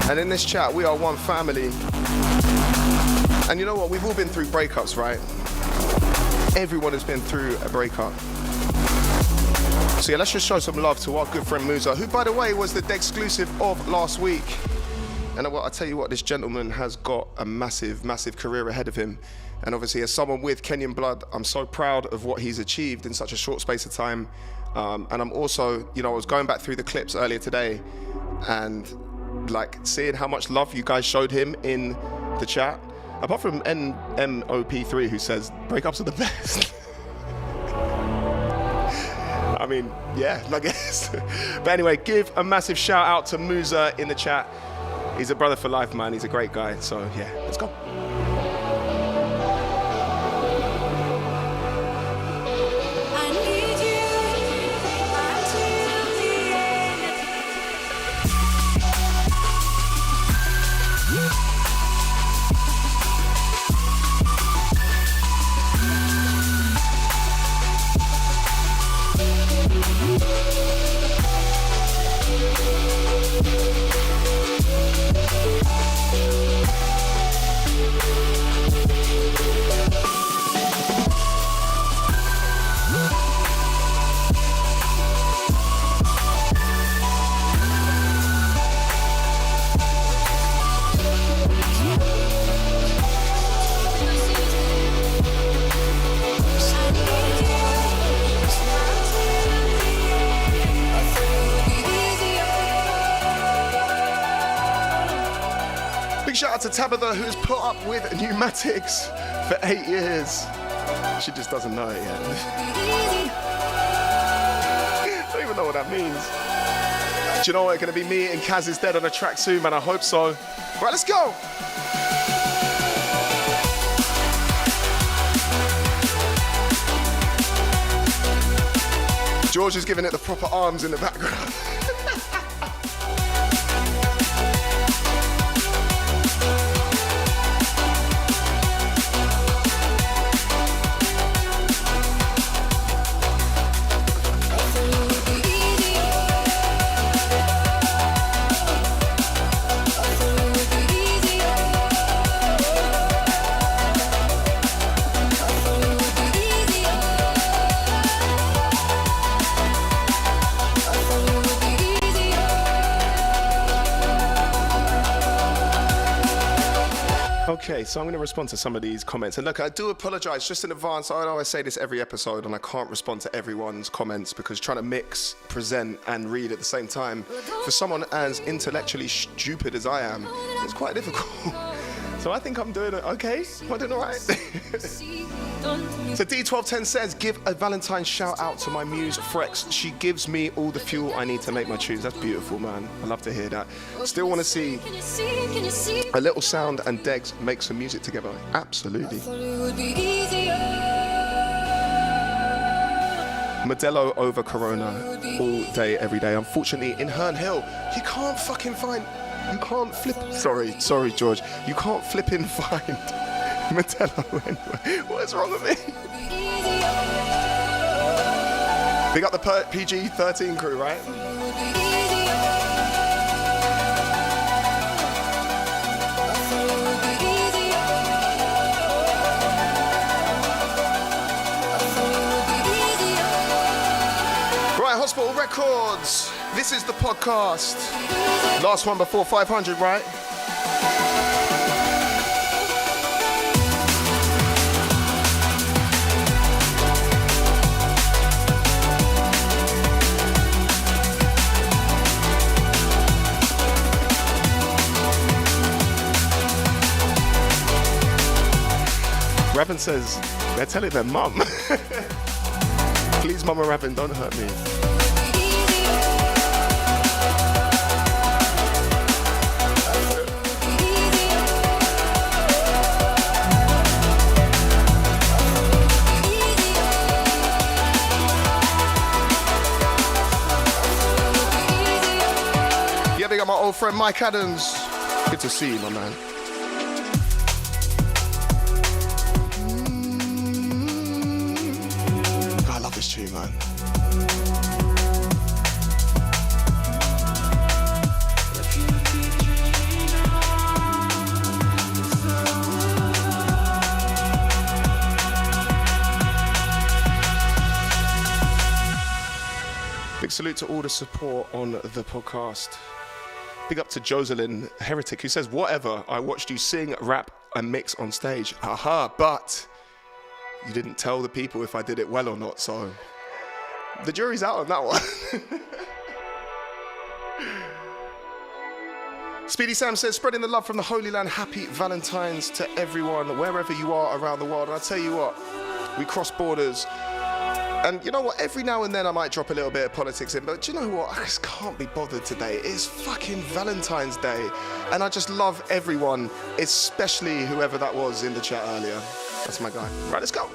A: And in this chat, we are one family. And you know what? We've all been through breakups, right? Everyone has been through a breakup. So yeah, let's just show some love to our good friend Musa, who, by the way, was the exclusive of last week. And I tell you what, this gentleman has got a massive, massive career ahead of him. And obviously, as someone with Kenyan blood, I'm so proud of what he's achieved in such a short space of time. And I'm also, I was going back through the clips earlier today and like seeing how much love you guys showed him in the chat. Apart from NMOP3 who says breakups are the best. I mean, yeah, I guess. But anyway, give a massive shout out to Musa in the chat. He's a brother for life, man. He's a great guy. So yeah, let's go. Big shout out to Tabitha, who's put up with pneumatics for 8 years. She just doesn't know it yet. I don't even know what that means. Do you know what? It's going to be me and Kaz is Dead on a track soon, man. I hope so. Right, let's go. George is giving it the proper arms in the background. Okay, so I'm going to respond to some of these comments. And look, I do apologize just in advance. I know I say this every episode and I can't respond to everyone's comments because trying to mix, present and read at the same time for someone as intellectually stupid as I am, it's quite difficult. So I think I'm doing it okay. Am I doing all right? So D1210 says, give a Valentine's shout out to my muse Frex. She gives me all the fuel I need to make my tunes. That's beautiful, man. I love to hear that. Still want to see a little sound and Degs make some music together. Absolutely. Modelo over Corona all day, every day. Unfortunately, in Herne Hill, you can't fucking find... You can't flip... Sorry, George. You can't flipping find Modelo anyway. What is wrong with me? Big up the PG-13 crew, right? Right, Hospital Records. This is the podcast. Last one before 500, right? Ravin says, they're telling their mum. Please, Mama Ravin, don't hurt me. Yeah, they got my old friend Mike Adams. Good to see you, my man. Tune, man. Big salute to all the support on the podcast. Big up to Jocelyn Heretic, who says, whatever, I watched you sing, rap and mix on stage. Aha, but you didn't tell the people if I did it well or not, so the jury's out on that one. Speedy Sam says, spreading the love from the Holy Land. Happy Valentine's to everyone, wherever you are around the world. And I tell you what, we cross borders. And you know what, every now and then I might drop a little bit of politics in, but do you know what, I just can't be bothered today. It's fucking Valentine's Day. And I just love everyone, especially whoever that was in the chat earlier. That's my guy. Right, let's go.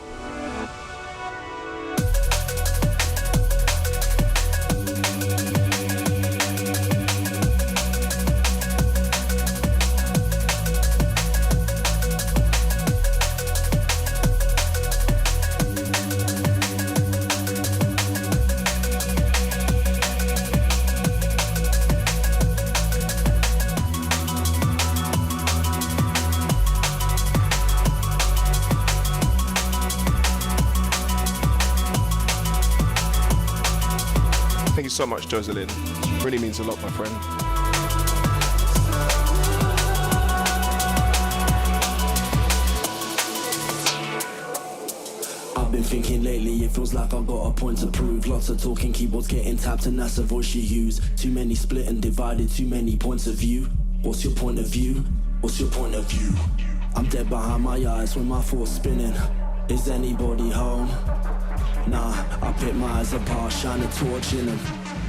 A: Thank you so much, Jocelyn. Really means a lot, my friend.
G: I've been thinking lately, it feels like I've got a point to prove. Lots of talking, keyboards getting tapped, and that's the voice you use. Too many split and divided, too many points of view. What's your point of view? What's your point of view? I'm dead behind my eyes when my thoughts spinning. Is anybody home? Nah, I pick my eyes apart, shine a torch in them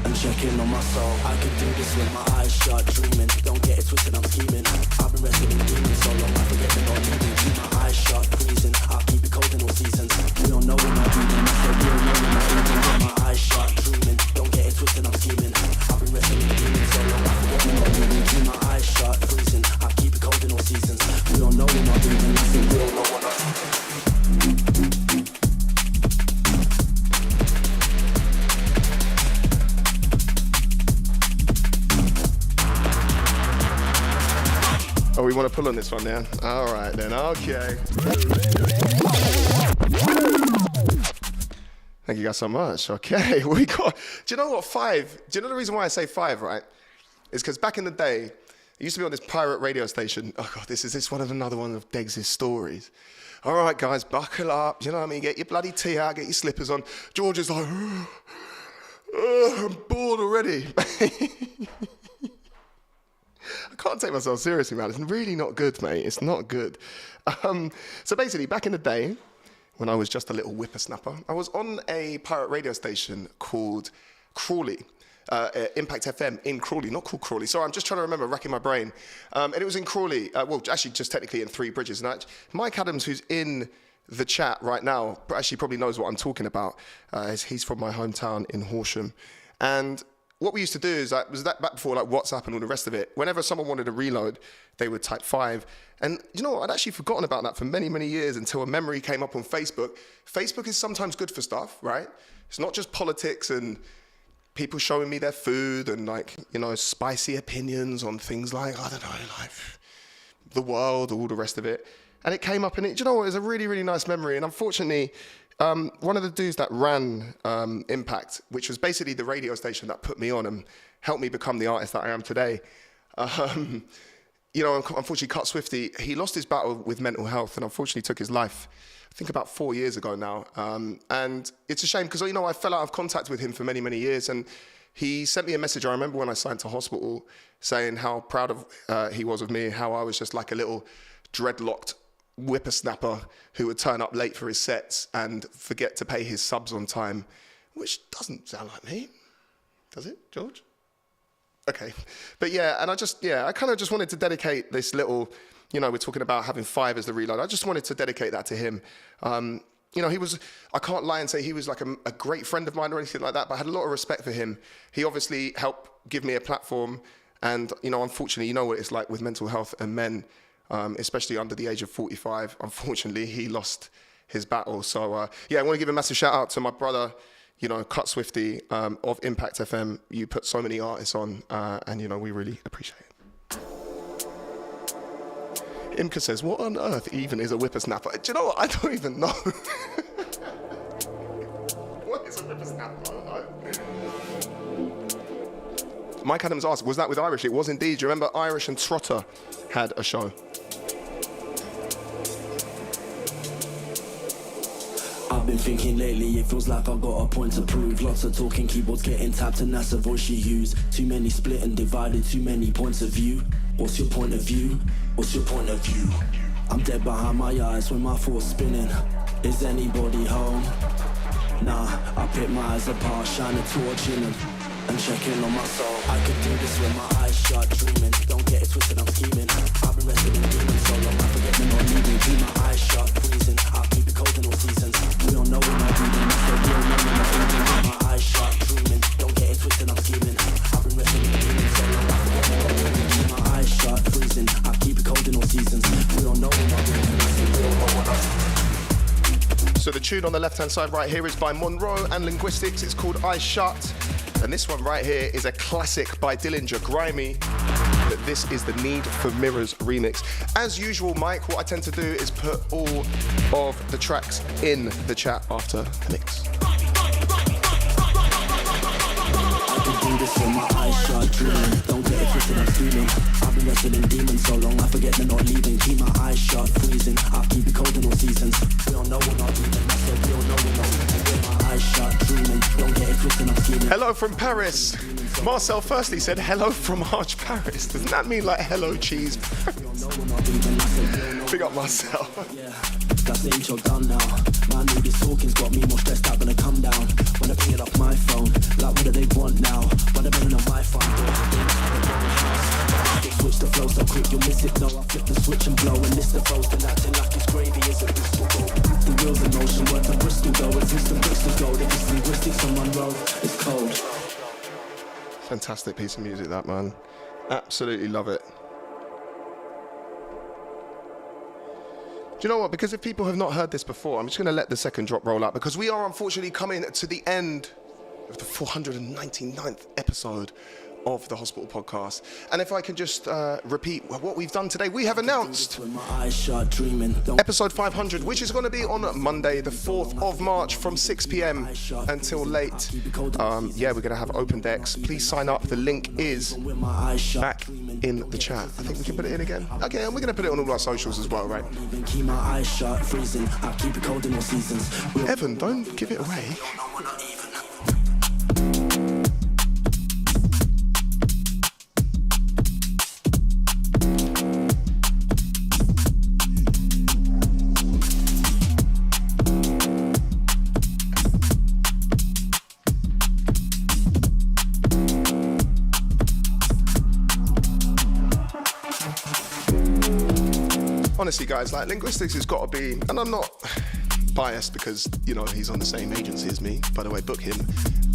G: and check in on my soul. I could do this with my eyes shut, dreaming. Don't get it twisted, I'm scheming. I've been wrestling demons so long, I forget the not leaving. Keep my eyes shut, freezing. I'll keep it cold in all seasons. We don't know when I'm dreaming. I said we don't know when I'm dreaming. Got my eyes shut, dreaming. Don't get it twisted, I'm scheming. I've been wrestling demons so long, I forget the not leaving. Keep my eyes shut, freezing. I'll keep it cold in all seasons. We don't know when I'm dreaming. I said we don't know when I'm dreaming.
A: Oh, we want to pull on this one now? All right then, okay. Thank you guys so much. Okay, we got, do you know what, 5? Do you know the reason why I say 5, right? It's because back in the day, it used to be on this pirate radio station. Oh God, this is another one of Degs' stories. All right, guys, buckle up. You know what I mean? Get your bloody tea out, get your slippers on. George is like, I'm bored already. I can't take myself seriously, man. It's really not good, mate. It's not good. So basically, back in the day, when I was just a little whippersnapper, I was on a pirate radio station called Crawley, Impact FM in Crawley, not called Crawley. Sorry, I'm just trying to remember, racking my brain. And it was in Crawley, well, actually just technically in Three Bridges. And Mike Adams, who's in the chat right now, actually probably knows what I'm talking about. He's from my hometown in Horsham. And what we used to do is, was that back before like WhatsApp and all the rest of it, whenever someone wanted to reload, they would type 5. And you know what, I'd actually forgotten about that for many, many years until a memory came up on Facebook. Facebook is sometimes good for stuff, right? It's not just politics and people showing me their food and like, you know, spicy opinions on things like, I don't know, like the world, all the rest of it. And it came up and it, you know what, it was a really, really nice memory. And unfortunately, one of the dudes that ran Impact, which was basically the radio station that put me on and helped me become the artist that I am today, you know, unfortunately, Cut Swifty, he lost his battle with mental health and unfortunately took his life, I think about 4 years ago now. And it's a shame because, you know, I fell out of contact with him for many, many years. And he sent me a message, I remember when I signed to hospital, saying how proud of he was of me, how I was just like a little dreadlocked whippersnapper who would turn up late for his sets and forget to pay his subs on time, which doesn't sound like me, does it, George? Okay, but yeah, and I kind of just wanted to dedicate this little, you know, we're talking about having 5 as the reload. I just wanted to dedicate that to him. You know, he was, I can't lie and say he was like a great friend of mine or anything like that, but I had a lot of respect for him. He obviously helped give me a platform and, you know, unfortunately, you know what it's like with mental health and men, especially under the age of 45. Unfortunately, he lost his battle. So, yeah, I want to give a massive shout out to my brother, you know, Cut Swifty of Impact FM. You put so many artists on, and, you know, we really appreciate it. Imka says, what on earth even is a whippersnapper? Do you know what? I don't even know. What is a whippersnapper? Mike Adams asked, was that with Irish? It was indeed. Do you remember Irish and Trotter had a show?
G: I've been thinking lately, it feels like I've got a point to prove. Lots of talking, keyboards getting tapped, and that's the voice you use. Too many split and divided, too many points of view. What's your point of view? What's your point of view? I'm dead behind my eyes when my thoughts spinning. Is anybody home? Nah, I pick my eyes apart, shine a torch in them and check in on my soul. I could do this with my eyes shut, dreaming. Don't get it twisted, I'm scheming. I've been wrestling demons so long, I forget me not leaving. Keep my eyes shut, freezing. I'll keep it cold in all seasons. We don't know when I'm breathing, so we don't know when I'm breathing. Keep my eyes shut, dreaming. Don't get it twisted, I'm scheming. I've been wrestling demons so long, I forget me not leaving. Keep my eyes shut, freezing. I'll keep it cold in all seasons. We don't know when I'm breathing, so we don't know when I'm breathing.
A: So the tune on the left-hand side right here is by Monroe and Linguistics. It's called Eyes Shut. And this one right here is a classic by Dillinger, Grimy. But this is the Need for Mirrors remix. As usual, Mike, what I tend to do is put all of the tracks in the chat after the mix.
G: I could do this with my eyes shut, dreaming. Don't get it twisted, I'm screaming. I've been wrestling demons so long, I forget they're not leaving. Keep my eyes shut, freezing. I'll keep it cold in all seasons. We don't know when I'm leaving, I said we don't know when I'm leaving. My eyes shut, dreaming. Don't get it twisted, I'm scheming.
A: Hello from Paris. Marcel firstly said hello from Arch Paris. Doesn't that mean like hello cheese Paris? Big up Marcel.
G: Yeah, that's the intro done now. My niggas talking's got me more stressed out when I come down. When I ping it off my phone, like what do they want now? But they're running on my phone. Switch the flow so quick you'll miss it. No, I flip the switch and blow and list the foes. Then acting like it's gravy is a Bristol roll. The wheels in motion, work to Bristol though. It's instant bricks to go. There's just linguistics on Monroe. It's cold.
A: Fantastic piece of music, that, man. Absolutely love it. Do you know what? Because if people have not heard this before, I'm just going to let the second drop roll out because we are unfortunately coming to the end of the 499th episode of the Hospital Podcast. And if I can just repeat what we've done today, we have announced episode 500, which is going to be on Monday, the 4th of March from 6 p.m. until late. Yeah, we're going to have open decks. Please sign up. The link is back in the chat. I think we can put it in again. Okay, and we're going to put it on all our socials as well, right? Evan, don't give it away. Honestly, guys, like linguistics has got to be, and I'm not biased because, you know, he's on the same agency as me. By the way, book him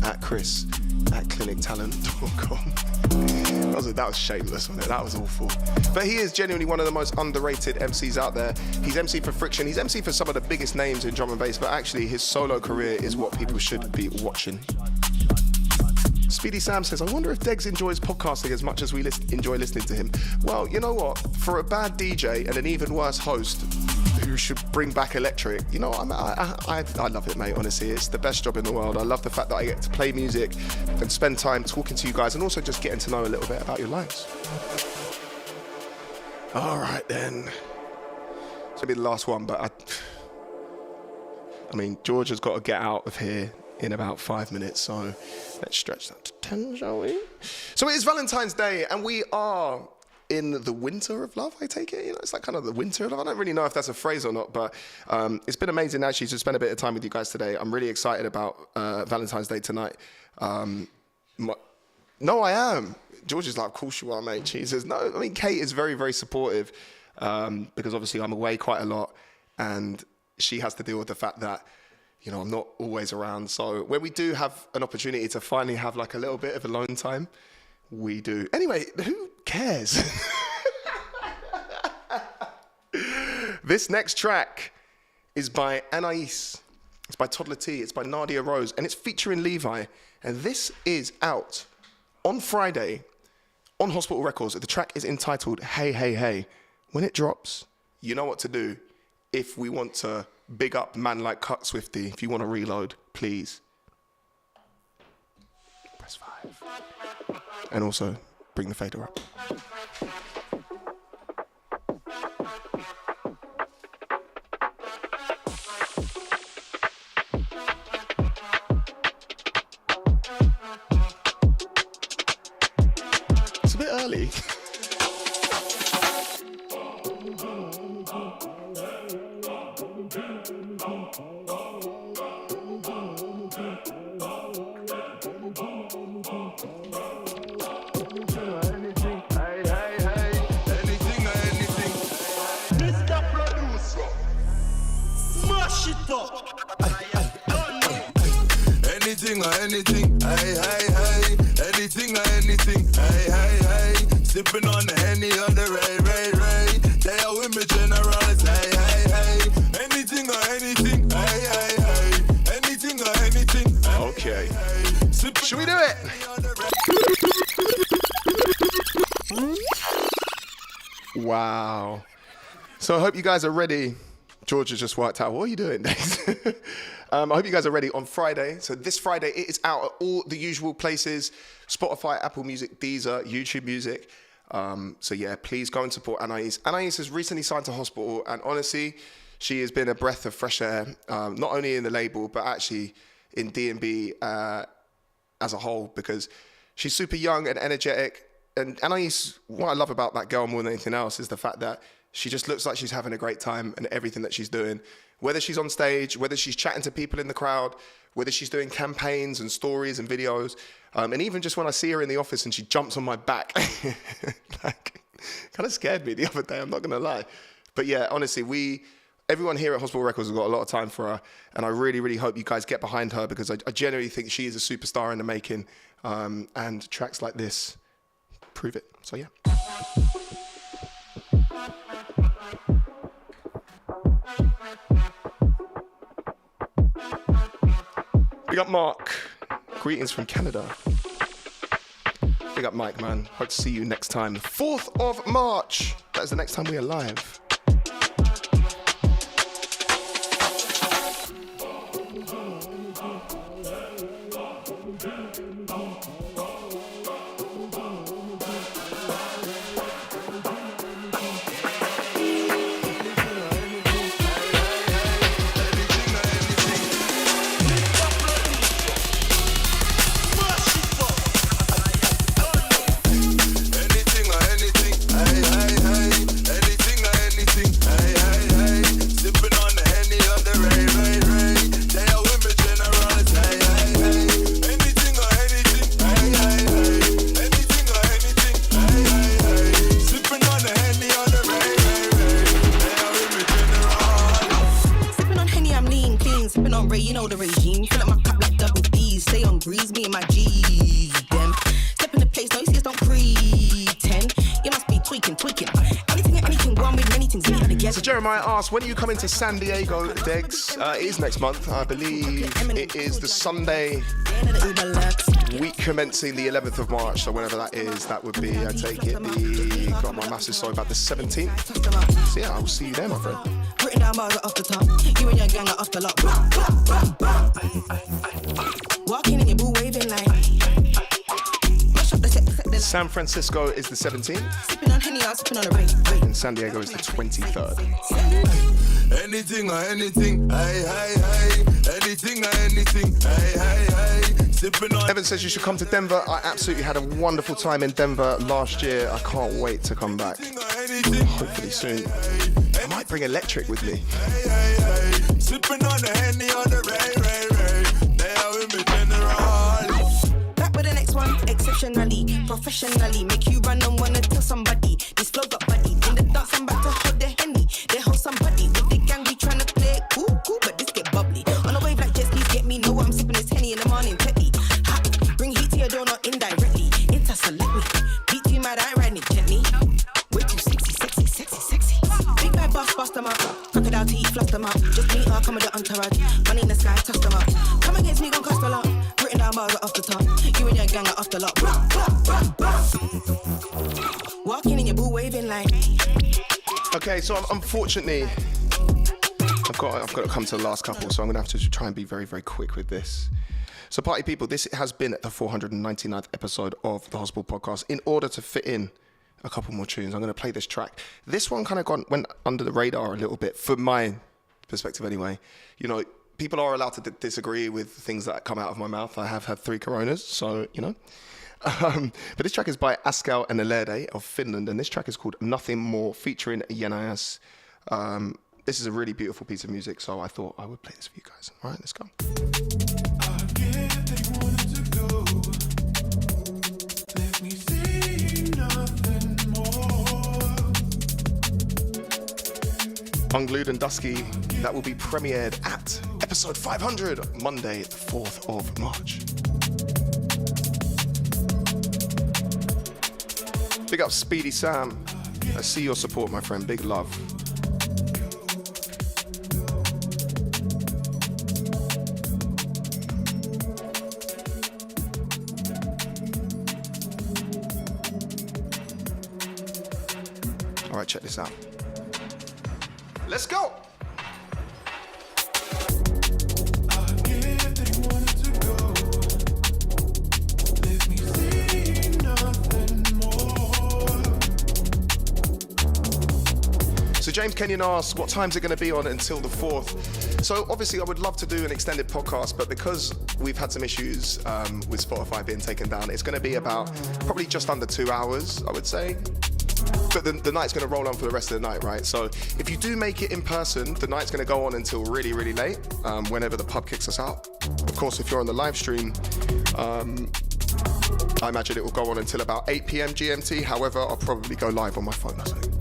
A: at chris@clinictalent.com. That was shameless, wasn't it? That was awful. But he is genuinely one of the most underrated MCs out there. He's MC for Friction. He's MC for some of the biggest names in drum and bass, but actually his solo career is what people should be watching. Speedy Sam says, I wonder if Degs enjoys podcasting as much as we enjoy listening to him. Well, you know what? For a bad DJ and an even worse host who should bring back electric, you know, I love it, mate, honestly. It's the best job in the world. I love the fact that I get to play music and spend time talking to you guys and also just getting to know a little bit about your lives. All right, then. This will be the last one, but I mean, George has got to get out of here in about 5 minutes, so let's stretch that to 10, shall we? So it is Valentine's Day, and we are in the winter of love, I take it. You know, it's like kind of the winter of love. I don't really know if that's a phrase or not, but it's been amazing actually to spend a bit of time with you guys today. I'm really excited about Valentine's Day tonight. No, I am. George is like, of course you are, mate. She says, no, I mean, Kate is very, very supportive because obviously I'm away quite a lot, and she has to deal with the fact that, you know, I'm not always around. So when we do have an opportunity to finally have like a little bit of alone time, we do. Anyway, who cares? This next track is by Anais. It's by Toddler T. It's by Nadia Rose. And it's featuring Levi. And this is out on Friday on Hospital Records. The track is entitled Hey, Hey, Hey. When it drops, you know what to do. If we want to big up man like Cut Swifty, if you want to reload, please press 5. And also bring the fader up. It's a bit early.
B: Anything, hey, hey, hey. Anything or anything, hey, hey, hey. Sipping on the Henny on the Ray. They are with me generals, hey, hey, hey. Anything or anything, hey, hey, hey. Anything or anything, hey,
A: Okay.
B: hey.
A: Should we do it? Wow. So I hope you guys are ready. George has just worked out. What are you doing, Degs? I hope you guys are ready on Friday. So this Friday, it is out at all the usual places. Spotify, Apple Music, Deezer, YouTube Music. So yeah, please go and support Anais. Anais has recently signed to Hospital, and honestly, she has been a breath of fresh air, not only in the label, but actually in D&B as a whole, because she's super young and energetic. And what I love about that girl more than anything else is the fact that she just looks like she's having a great time in everything that she's doing. Whether she's on stage, whether she's chatting to people in the crowd, whether she's doing campaigns and stories and videos. And even just when I see her in the office and she jumps on my back, like, kind of scared me the other day, I'm not going to lie. But yeah, honestly, everyone here at Hospital Records has got a lot of time for her. And I really, really hope you guys get behind her, because I genuinely think she is a superstar in the making. And tracks like this prove it. So yeah. Big up Mark. Greetings from Canada. Big up Mike, man. Hope to see you next time. 4th of March. That is the next time we are live. When are you coming to San Diego, Degs? It is next month, I believe. It is the Sunday week commencing the 11th of March, so whenever that is, that would be, I take it, got my massive story about the 17th. So yeah, I will see you there, my friend. Written down bars off the top, you and your gang are off the lot. Walking in your boo waving like. San Francisco is the 17th. Sipping on Henny, I'm sipping on a ring. And San Diego is the 23rd. Anything or anything, hey. Anything or anything, hey. Sipping on. Evan says you should come to Denver. I absolutely had a wonderful time in Denver last year. I can't wait to come back. Hopefully soon. I might bring Electric with me. Sipping on the Henny on the ray. They are with me general. With the next one, exceptionally, professionally, make you run and wanna tell somebody. This flow got buddy, in the dance I'm about to hold the Henny. They hold somebody, with the gang we tryna play cool, but this get bubbly. On a wave like jet skis, get me, know I'm sipping this Henny in the morning, petty. Hot, bring heat to your door, not indirectly. Interselect me, beat too mad, I ride it gently. Way too sexy. Big bad boss them up. Crocodile teeth, fluff them up. Just me, come with the entourage. Money in the sky, toss them up. Come against me, gon' cost a lot. Written down bars off the top. You and your gang are off the lot. Walking in your boo waving like. Okay, so unfortunately, I've got to come to the last couple, so I'm gonna have to try and be very, very quick with this. So party people, this has been the 499th episode of the Hospital Podcast. In order to fit in a couple more tunes, I'm gonna play this track. This one kind of went under the radar a little bit, from my perspective anyway. You know, people are allowed to disagree with things that come out of my mouth. I have had 3 Coronas, so, you know. But this track is by Askal and Elerde of Finland, and this track is called Nothing More, featuring Yenajas. This is a really beautiful piece of music, so I thought I would play this for you guys. All right, let's go. Unglued and Dusky, that will be premiered at episode 500, Monday, the 4th of March. Big up Speedy Sam. I see your support, my friend. Big love. All right, check this out. Let's go. So James Kenyon asks, what time's it going to be on until the 4th? So obviously I would love to do an extended podcast, but because we've had some issues with Spotify being taken down, it's going to be about probably just under 2 hours, I would say. But the night's going to roll on for the rest of the night, right? So if you do make it in person, the night's going to go on until really, really late, whenever the pub kicks us out. Of course, if you're on the live stream, I imagine it will go on until about 8 p.m. GMT. However, I'll probably go live on my phone or something.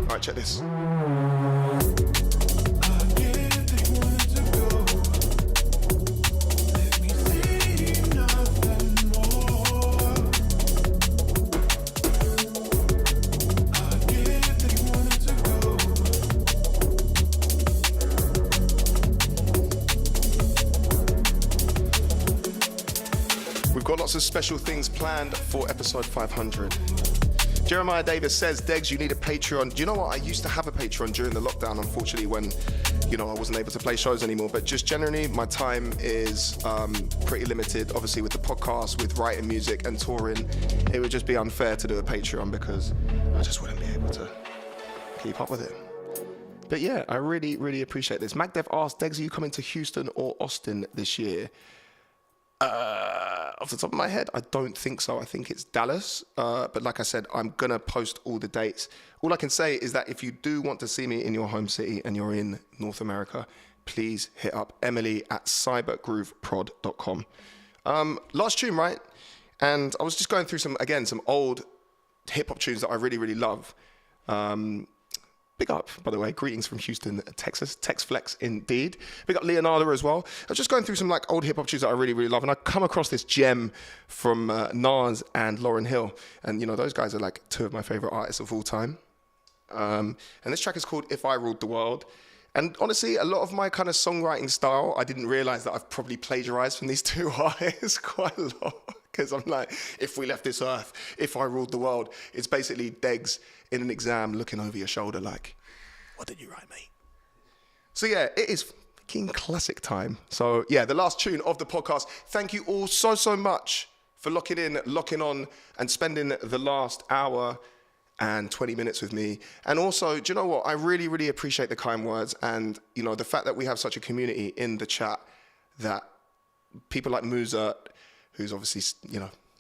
A: All right, check this. We've got lots of special things planned for episode 500. Jeremiah Davis says, Degs, you need a Patreon. Do you know what? I used to have a Patreon during the lockdown, unfortunately, when, I wasn't able to play shows anymore. But just generally, my time is pretty limited, obviously, with the podcast, with writing music and touring. It would just be unfair to do a Patreon because I just wouldn't be able to keep up with it. But yeah, I really, really appreciate this. MacDev asked, Degs, are you coming to Houston or Austin this year? Off the top of my head, I don't think so. I think it's Dallas. But like I said, I'm going to post all the dates. All I can say is that if you do want to see me in your home city and you're in North America, please hit up Emily at cybergrooveprod.com. Last tune, right? And I was just going through some old hip-hop tunes that I really, really love. Big up, by the way. Greetings from Houston, Texas. Tex Flex, indeed. Big up Leonardo as well. I was just going through some old hip-hop tunes that I really, really love, and I come across this gem from Nas and Lauryn Hill. And, those guys are two of my favorite artists of all time. And this track is called If I Ruled the World. And honestly, a lot of my kind of songwriting style, I didn't realize that I've probably plagiarized from these two artists quite a lot. Because I'm if we left this earth, if I ruled the world, it's basically Degs in an exam looking over your shoulder what did you write, mate? So yeah, it is fucking classic time. So yeah, the last tune of the podcast. Thank you all so, so much for locking in, locking on, and spending the last hour and 20 minutes with me. And also, do you know what? I really, really appreciate the kind words and, the fact that we have such a community in the chat that people like Muzert, who's obviously,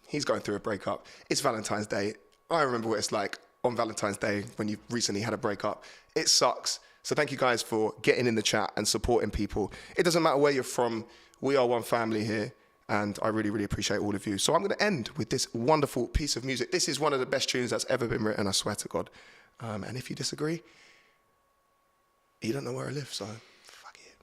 A: he's going through a breakup. It's Valentine's Day. I remember what it's like on Valentine's Day when you've recently had a breakup. It sucks. So thank you guys for getting in the chat and supporting people. It doesn't matter where you're from. We are one family here. And I really, really appreciate all of you. So I'm going to end with this wonderful piece of music. This is one of the best tunes that's ever been written, I swear to God. And if you disagree, you don't know where I live, so fuck it.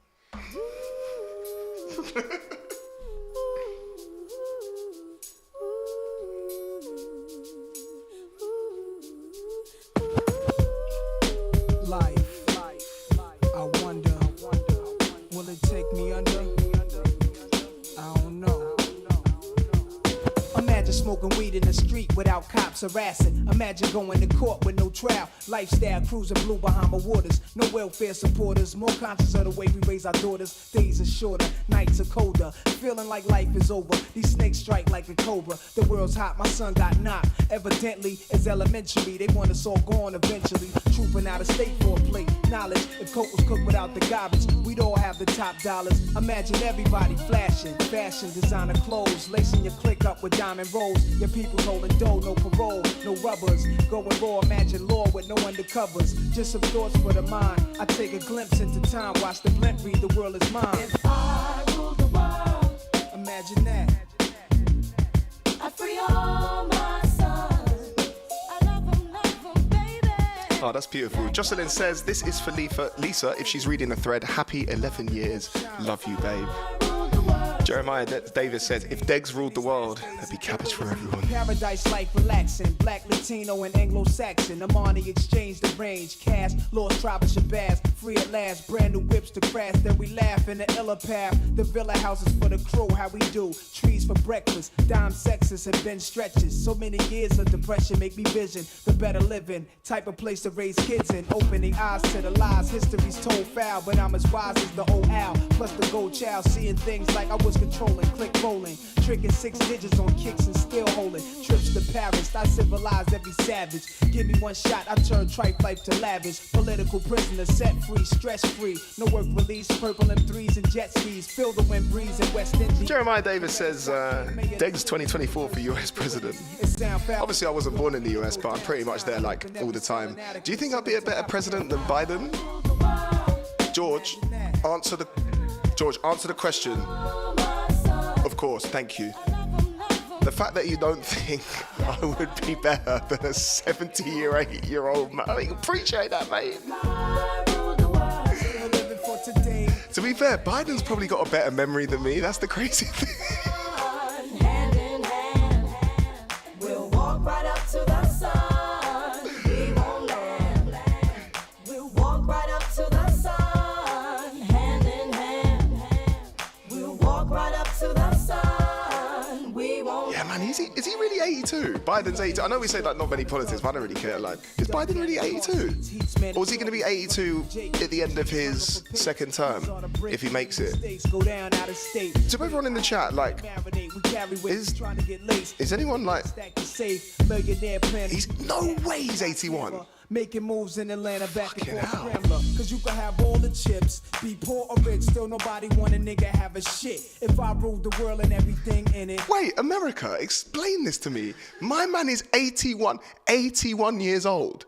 H: I wonder, will it take me under? I don't know. Imagine smoking weed in the street without cops harassing. Imagine going to court with no trial. Lifestyle cruising blue Bahama waters. No welfare supporters. More conscious of the way we raise our daughters. Days are shorter, nights are colder. Feeling like life is over. These snakes strike like a cobra. The world's hot, my son got knocked. Evidently, it's elementary. They want us all gone eventually. Trooping out of state for a plate. Knowledge, if coke was cooked without the garbage, we'd all have the top dollars. Imagine everybody flashing. Fashion, designer clothes. Lacing your click up with diamond rolls. Your people holding dough, no parole, no rubbers. Going raw, imagine law with no undercovers. Just some thoughts for the mind. I take a glimpse into time. Watch the blimp read, the world is mine.
F: If I rule the world,
H: Imagine that.
F: I free all my sons. I love them, baby.
A: Oh, that's beautiful. Jocelyn says, this is for Lisa, if she's reading the thread. Happy 11 years. Love you, babe. Jeremiah Davis says, if Degs ruled the world, there'd be cabbage for everyone.
H: Paradise life relaxing. Black, Latino, and Anglo-Saxon. Amani exchange the range. Cash, lost tribe of Shabazz. Free at last. Brand new whips to crash. Then we laugh in the illa path. The villa houses for the crew. How we do. Trees for breakfast. Dime sexes and bench stretches. So many years of depression make me vision the better living. Type of place to raise kids in. Opening eyes to the lies. History's told foul. But I'm as wise as the old owl. Plus the gold child. Seeing things like I was controlling, click rolling, tricking 6 digits on kicks and still holding trips to Paris. I civilize every savage. Give me one shot, I turn tripe life to lavish. Political prisoner, set free, stress free. No work release, purple M3s and jet skis. Feel the wind breeze in West Indies.
A: Jeremiah Davis says, Degs 2024 for US president. Obviously, I wasn't born in the US, but I'm pretty much there like all the time. Do you think I'd be a better president than Biden? George, answer the question. Of course, thank you. The fact that you don't think I would be better than a 78-year-old man, I appreciate that, mate. To be fair, Biden's probably got a better memory than me. That's the crazy thing.
F: Hand in hand, we'll walk right up to the sun. We won't land. We'll walk right up to the sun. Hand in hand, we'll walk right up to the sun. We won't.
A: Yeah, man, is he really 82? Biden's 82. I know we say like not many politics, but I don't really care. Like, is Biden really 82? Or is he going to be 82 at the end of his second term if he makes it? To everyone in the chat, like, is anyone like? He's no way he's 81.
H: Making moves in Atlanta back
A: Fucking
H: and
A: hell.
H: forth scrambler. Cause you can have all the chips, be poor or rich, still nobody want a nigga have a shit. If I ruled the world and everything in it.
A: Wait, America, explain this to me. My man is 81 years old.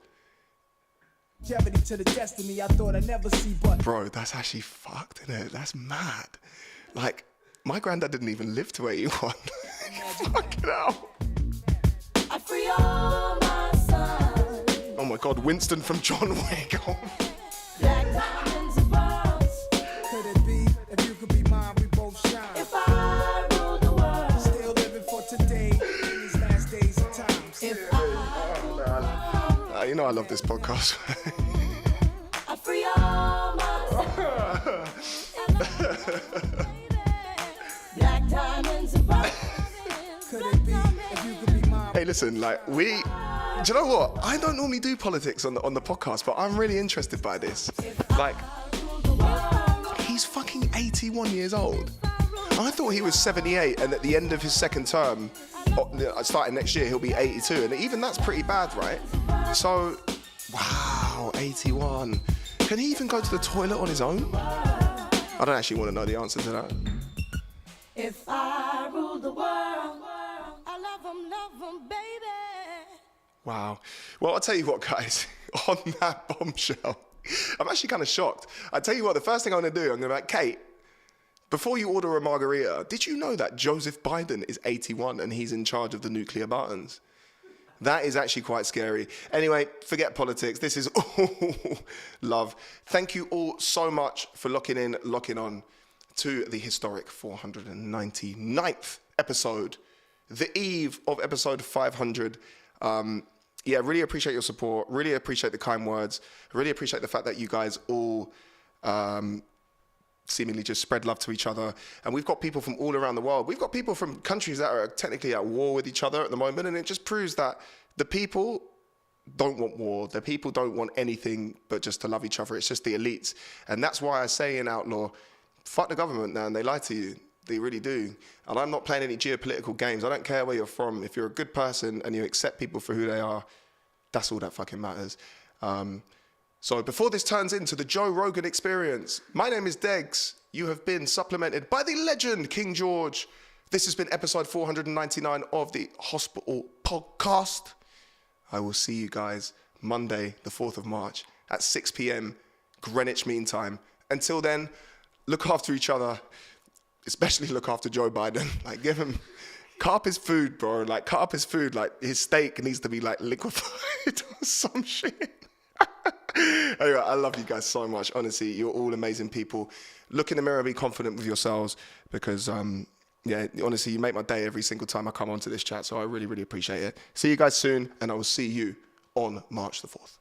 H: Jeopardy to the destiny I thought I'd never see, but
A: Bro, that's actually fucked, isn't it? That's mad. Like, my granddad didn't even live to 81. Fucking hell.
F: I free all my sons.
A: Oh my God, Winston from John Wick.
F: Black diamonds and pearls.
H: could it be if you could be mine, we both shine.
F: If I ruled the world.
H: Still living for today in these last days and times.
F: If I ruled the world.
A: You know I love this podcast.
F: I free all my sons. Black diamonds and pearls.
H: Could it be if you could be mine?
A: Hey, listen, like, do you know what? I don't normally do politics on the podcast, but I'm really interested by this. Like, he's fucking 81 years old. I thought he was 78, and at the end of his second term, starting next year, he'll be 82, and even that's pretty bad, right? So, wow, 81. Can he even go to the toilet on his own? I don't actually want to know the answer to that.
F: If I ruled the world, I love 'em, baby.
A: Wow. Well, I'll tell you what, guys, on that bombshell, I'm actually kind of shocked. I tell you what, the first thing I'm going to do, I'm going to be like, Kate, before you order a margarita, did you know that Joseph Biden is 81 and he's in charge of the nuclear buttons? That is actually quite scary. Anyway, forget politics. This is all love. Thank you all so much for locking on to the historic 499th episode, the eve of episode 500. Yeah, really appreciate your support. Really appreciate the kind words. Really appreciate the fact that you guys all seemingly just spread love to each other. And we've got people from all around the world. We've got people from countries that are technically at war with each other at the moment. And it just proves that the people don't want war. The people don't want anything but just to love each other. It's just the elites. And that's why I say in Outlaw, fuck the government, man. They lie to you. They really do. And I'm not playing any geopolitical games. I don't care where you're from. If you're a good person and you accept people for who they are, that's all that fucking matters. So before this turns into the Joe Rogan experience, my name is Degs. You have been supplemented by the legend, King George. This has been episode 499 of the Hospital Podcast. I will see you guys Monday, the 4th of March at 6 p.m. Greenwich Mean Time. Until then, look after each other. Especially look after Joe Biden. Like, cut up his food, bro. Like, cut up his food. Like, his steak needs to be, like, liquefied or some shit. Anyway, I love you guys so much. Honestly, you're all amazing people. Look in the mirror, be confident with yourselves because, yeah, honestly, you make my day every single time I come onto this chat. So I really, really appreciate it. See you guys soon, and I will see you on March the 4th.